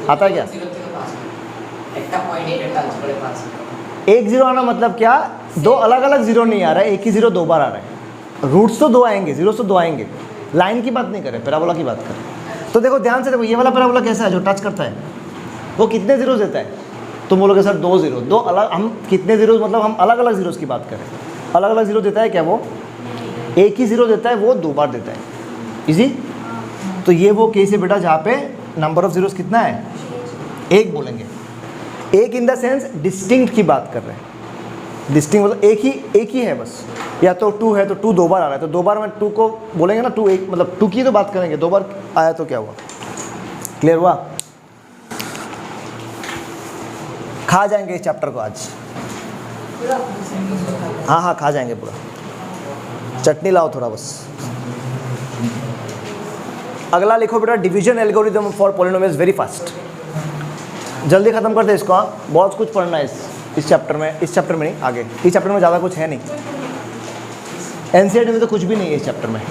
आता है क्या? 1 0 आना मतलब क्या? दो अलग अलग जीरो नहीं आ रहा है, एक ही जीरो 2 बार आ रहा है। रूट्स तो 2 आएंगे, जीरोस तो 2 आएंगे। लाइन की बात नहीं करें, पैराबोला की बात करें। तो देखो ध्यान से देखो, ये वाला पैराबोला कैसा है जो टच करता है? वो कितने जीरो देता है? तुम बोलोगे सर 2 0। दो अलग, हम कितने जीरोस, मतलब हम अलग अलग जीरोस की बात करें। अलग अलग जीरो देता है क्या? वो एक ही जीरो देता है, वो 2 बार देता है। इजी? तो ये वो केस है बेटा जहाँ पे नंबर ऑफ जीरोस कितना है? 1 बोलेंगे। 1 इन द सेंस डिस्टिंक्ट की बात कर रहे हैं। डिस्टिंक्ट मतलब एक ही है बस। या तो 2 है तो 2 2 बार आ रहा है, तो 2 बार में 2 को बोलेंगे ना, 2 1 मतलब 2 की तो बात करेंगे। 2 बार आया तो क्या हुआ? क्लियर हुआ? खा जाएंगे इस चैप्टर को आज। हाँ खा जाएंगे पूरा। चटनी लाओ थोड़ा बस। अगला लिखो बेटा, division algorithm for polynomials, very fast. जल्दी खत्म करते इसको। हाँ, बहुत कुछ पढ़ना है इस चैप्टर में। इस चैप्टर में नहीं, आगे इस चैप्टर में ज़्यादा कुछ है नहीं। एनसीईआरटी में तो कुछ भी नहीं है इस चैप्टर में।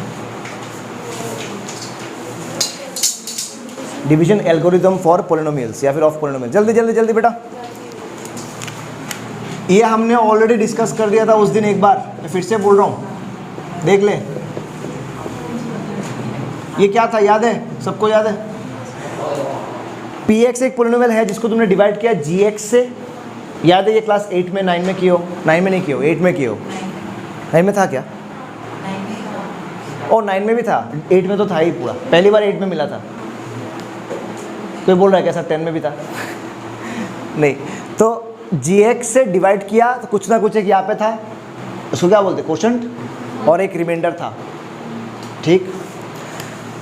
डिवीजन एल्गोरिथम फॉर पॉलिनोमियल्स या फिर ऑफ पॉलिनोमियल्स। जल्दी जल्दी जल्दी बेटा। ये हमने ऑलरेडी डिस्कस कर दिया था उस दिन एक बार, मैं फिर से बोल रहा हूँ, देख ले। ये क्या था याद है? सबको याद है? px एक पॉलिनोमियल है जिसको तुमने डिवाइड किया gx से। याद है? ये क्लास 8 में 9 में किए हो? 9 में नहीं किए हो, 8 में किए हो। 9 में था क्या? और 9 में भी था, 8 में तो था ही पूरा। पहली बार 8 में मिला था। कोई बोल रहा है क्या सर 10 में भी था? नहीं। तो gx से डिवाइड किया तो कुछ ना कुछ एक यहाँ पे था, उसको क्या बोलते? क्वोशंट, और एक रिमाइंडर था, ठीक।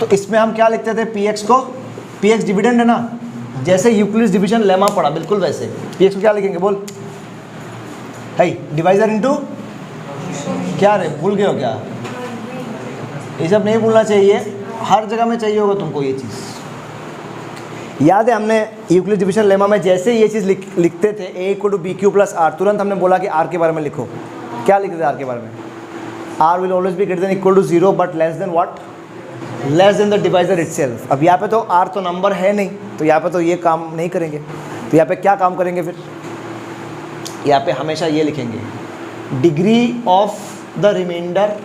तो इसमें हम क्या लिखते थे? px को, px डिविडेंड है ना, जैसे यूक्लिड्स डिवीजन लेमा पढ़ा बिल्कुल वैसे। px को क्या लिखेंगे बोल? है डिवाइजर इनटू क्या रे, भूल गए हो क्या? ये सब नहीं भूलना चाहिए, हर जगह में चाहिए होगा तुमको ये चीज़। याद है हमने यूक्लिड्स डिवीजन लेमा में जैसे ये चीज़ लिखते थे a = bq + r, तुरंत हमने बोला कि r के बारे में लिखो। क्या लिखते थे r के बारे में? R will always be greater than equal to 0 but less than what, less than the divisor itself. अब यहाँ पे तो आर तो नंबर है नहीं, तो यहाँ पे तो ये काम नहीं करेंगे, तो यहाँ पे क्या काम करेंगे फिर, यहाँ पे हमेशा ये लिखेंगे degree of the remainder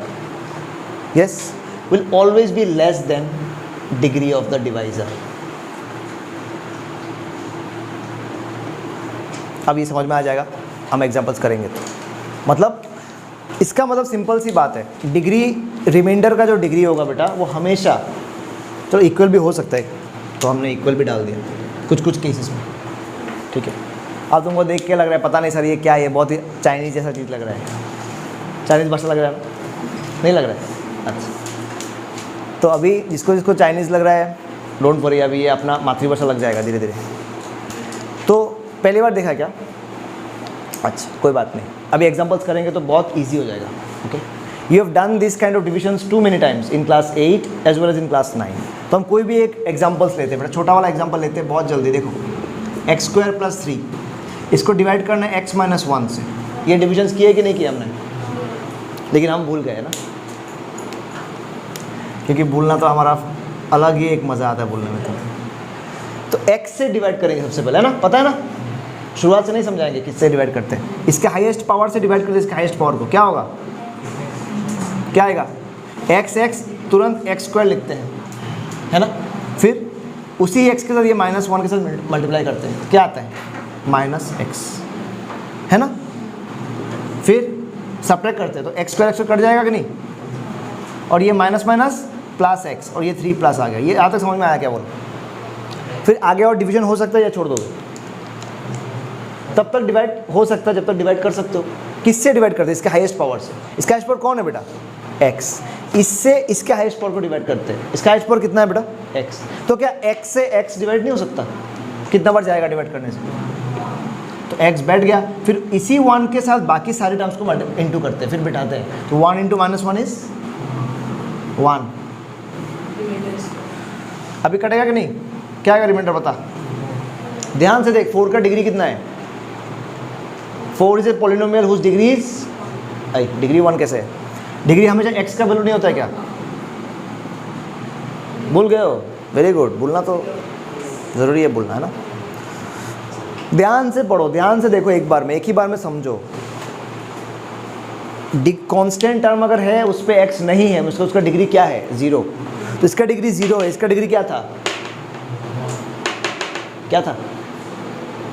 yes will always be less than degree of the divisor. अब ये समझ में आ जाएगा, हम एग्जांपल्स करेंगे तो मतलब इसका मतलब सिंपल सी बात है, डिग्री रिमाइंडर का जो डिग्री होगा बेटा वो हमेशा तो इक्वल भी हो सकता है, तो हमने इक्वल भी डाल दिया कुछ कुछ केसेस में, ठीक है। अब तुमको देख के लग रहा है पता नहीं सर ये क्या है, बहुत ही चाइनीज़ जैसा चीज़ लग रहा है, चाइनीज़ भाषा लग रहा है ना, नहीं लग रहा है, अच्छा। तो अभी जिसको जिसको चाइनीज़ लग रहा है डोंट वरी, अभी ये अपना मातृभाषा लग जाएगा धीरे धीरे। तो पहली बार देखा क्या, अच्छा कोई बात नहीं, अभी एग्जांपल्स करेंगे तो बहुत इजी हो जाएगा, okay. You have done this kind of divisions too many times in class 8 as well as in class 9। तो हम कोई भी एक एग्जांपल्स लेते हैं बेटा, छोटा वाला एग्जांपल लेते हैं बहुत जल्दी। देखो x² + 3, इसको डिवाइड करना है x - 1 से। ये डिविजन्स किए कि नहीं किए हमने, लेकिन हम भूल गए ना, क्योंकि भूलना तो हमारा अलग ही एक मज़ा आता है भूलने में। तो x से डिवाइड करेंगे सबसे पहले, है ना, पता है ना, शुरुआत से नहीं समझाएंगे किससे डिवाइड करते हैं, इसके हाईएस्ट पावर से डिवाइड करते हैं, इसके हाईएस्ट पावर को क्या होगा, क्या आएगा x तुरंत x² लिखते हैं, है ना, फिर उसी x के साथ ये -1 के साथ मल्टीप्लाई करते हैं, क्या आता है -x, है ना, फिर सब्ट्रैक्ट करते हैं तो x² कट जाएगा कि नहीं, और ये माइनस प्लस x और ये 3 प्लस आ गया। ये यहाँ तक समझ में आया क्या बोलो, फिर आगे और डिवीजन हो सकता है या छोड़ दोगे, तब तक डिवाइड हो सकता है जब तक डिवाइड कर सकते हो। किससे डिवाइड करते हैं, इसके हाईएस्ट पावर से। इसका हाईएस्ट पावर कौन है बेटा, x, इससे इसके हाईएस्ट पावर को डिवाइड करते हैं, इसका हाईएस्ट पावर कितना है बेटा x, तो क्या x से x डिवाइड नहीं हो सकता, कितना बार जाएगा डिवाइड करने से, तो x बैठ गया, फिर इसी 1 के साथ बाकी सारे टर्म्स को इंटू करते हैं, फिर बिठाते हैं, तो 1 × -1 इज 1। अभी कटेगा कि नहीं, क्या आएगा रिमाइंडर बता, ध्यान से देख, 4 का डिग्री कितना है, 4 is a polynomial whose degree is, degree 1 कैसे है, डिग्री हमेशा x का वैल्यू नहीं होता है क्या, भूल गए हो, वेरी गुड, भूलना तो ज़रूरी है, भूलना है ना। ध्यान से पढ़ो, ध्यान से देखो, एक बार में, एक ही बार में समझो। कांस्टेंट टर्म अगर है उस पर x नहीं है, उसका डिग्री क्या है 0, तो इसका डिग्री 0 है, इसका डिग्री क्या था, क्या था,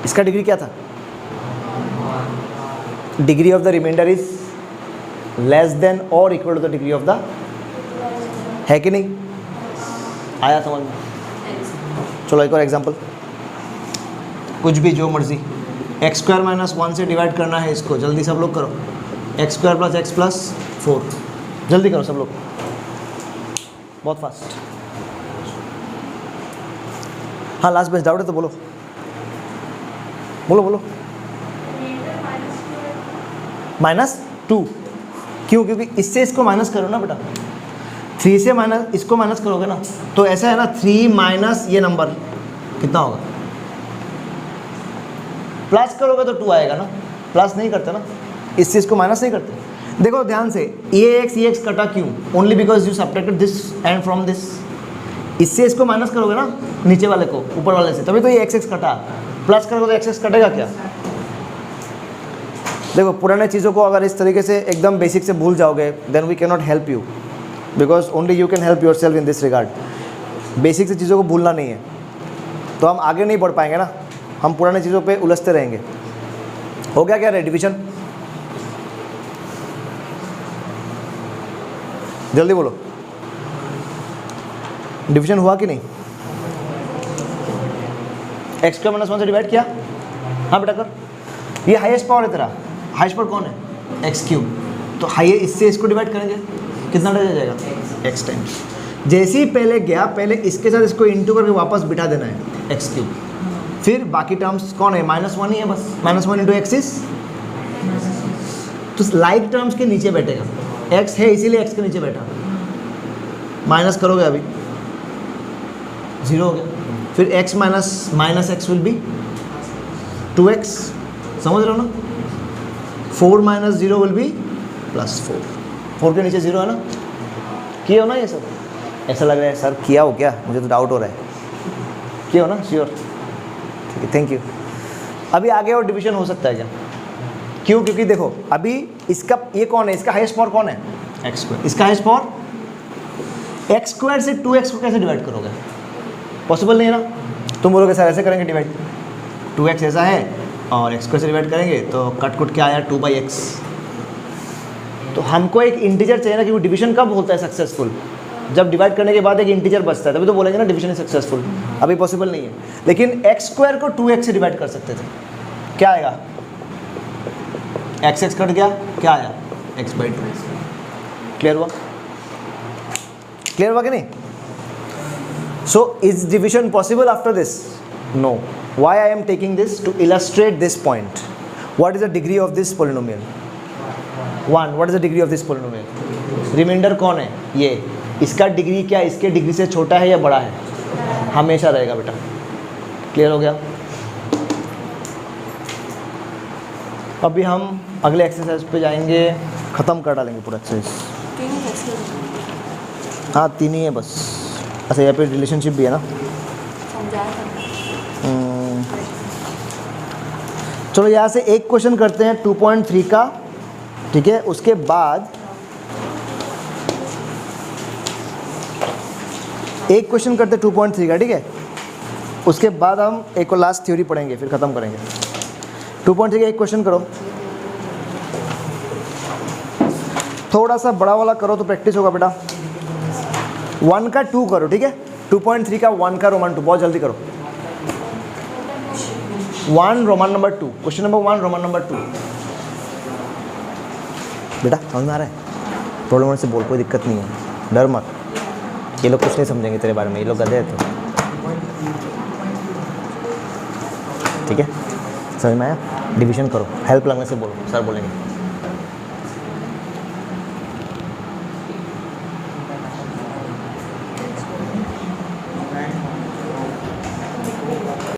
इसका डिग्री क्या था, degree of the remainder is less than or equal to the degree of the, है कि नहीं, आया समझ में। चलो एक और एग्जांपल, कुछ भी जो मर्जी, x² - 1 से डिवाइड करना है इसको, जल्दी सब लोग करो, x² + x + 4, जल्दी करो सब लोग, बहुत फास्ट। हाँ लास्ट बेस्ट डाउट है तो बोलो बोलो बोलो। -2 क्यों, क्योंकि इससे इसको माइनस करो ना बेटा, 3 से माइनस इसको माइनस करोगे ना, तो ऐसा है ना, 3 माइनस ये नंबर कितना होगा, प्लस करोगे तो 2 आएगा ना, प्लस नहीं करते ना, इस चीज़ को माइनस नहीं करते। देखो ध्यान से, ये x कटा क्यों, only because you subtracted this and from this, इससे इसको माइनस करोगे ना नीचे वाले को ऊपर वाले से, तभी तो ये x कटा, प्लस करोगे तो x कटेगा क्या। देखो पुराने चीज़ों को अगर इस तरीके से एकदम बेसिक से भूल जाओगे, then we can not help you, because only you can help yourself in this regard. Basic से चीज़ों को भूलना नहीं है, तो हम आगे नहीं बढ़ पाएंगे ना, हम पुराने चीज़ों पे उलझते रहेंगे। हो गया क्या रे डिवीजन, जल्दी बोलो, डिवीजन हुआ कि नहीं, x² - 1 से डिवाइड किया, हाँ बेटा कर, ये हाईएस्ट पावर है तेरा, हाईएस्ट पावर कौन है x3, तो हाई इससे इसको डिवाइड करेंगे, कितना रह जाएगा x टाइम्स, जैसे ही पहले गया, पहले इसके साथ इसको इंटू करके वापस बिठा देना है x3, फिर बाकी टर्म्स कौन है, -1 ही है बस, -1 × x इज, तो लाइक टर्म्स के नीचे बैठेगा, x है इसीलिए x के नीचे बैठा, माइनस करोगे अभी 0 हो गया, फिर x minus x will be 2x, समझ रहे हो ना, 4 - 0 विल बी +4, 4 के नीचे 0 है ना, किए हो ना ये सब? ऐसा लग रहा है सर किया हो क्या, मुझे तो डाउट हो रहा है, किए हो ना? श्योर, ठीक है, थैंक यू। अभी आगे और डिवीजन हो सकता है क्या? क्यों? क्योंकि देखो अभी इसका ये कौन है, इसका हाईएस्ट पावर कौन है? X square. इसका हाईएस्ट पावर एक्स स्क्वायर से 2x को कैसे डिवाइड करोगे? पॉसिबल नहीं है ना। तुम बोलोगे सर ऐसे करेंगे डिवाइड, 2x ऐसा है और x स्क्वायर से डिवाइड करेंगे तो कट कुट क्या आया 2/x। तो हमको एक इंटीजर चाहिए ना, क्योंकि डिवीजन कब होता है सक्सेसफुल? जब डिवाइड करने के बाद एक इंटीजर बचता है, तभी तो बोलेंगे ना डिवीजन इज सक्सेसफुल। अभी पॉसिबल नहीं है, लेकिन एक्स स्क्वायर को 2x से डिवाइड कर सकते थे। क्या आएगा? x कट गया, क्या आया? x/2। क्लियर हुआ? क्लियर हुआ कि नहीं? So is division possible after this? No. Why I am taking this? To illustrate this point. What is the degree of this polynomial? 1। What is the degree of this polynomial? Remainder कौन है? ये। इसका degree क्या इसके degree से छोटा है या बड़ा है? हमेशा रहेगा बेटा। क्लियर हो गया? अभी हम अगले एक्सरसाइज पे जाएंगे, ख़त्म कर डालेंगे पूरा एक्सरसाइज। हाँ 3 ही है बस। अच्छा यहाँ पे रिलेशनशिप भी है ना। चलो यहाँ से एक क्वेश्चन करते हैं 2.3 का, ठीक है। उसके बाद एक क्वेश्चन करते हैं 2.3 का, ठीक है। उसके बाद हम एक और लास्ट थ्योरी पढ़ेंगे, फिर ख़त्म करेंगे। 2.3 का एक क्वेश्चन करो, थोड़ा सा बड़ा वाला करो तो प्रैक्टिस होगा बेटा। 1 का 2 करो, ठीक है। 2.3 का 1 का रोमन 2, बहुत जल्दी करो। 1 Roman number 2, question number 1 Roman number 2। बेटा समझ में आ रहा है? प्रॉब्लम से बोल, कोई दिक्कत नहीं है, डर मत। ये लोग कुछ नहीं समझेंगे तेरे बारे में, ये लोग गधे हैं तो। ठीक है, समझ में आया? डिवीजन करो, हेल्प लगने से बोलो, सर बोलेंगे।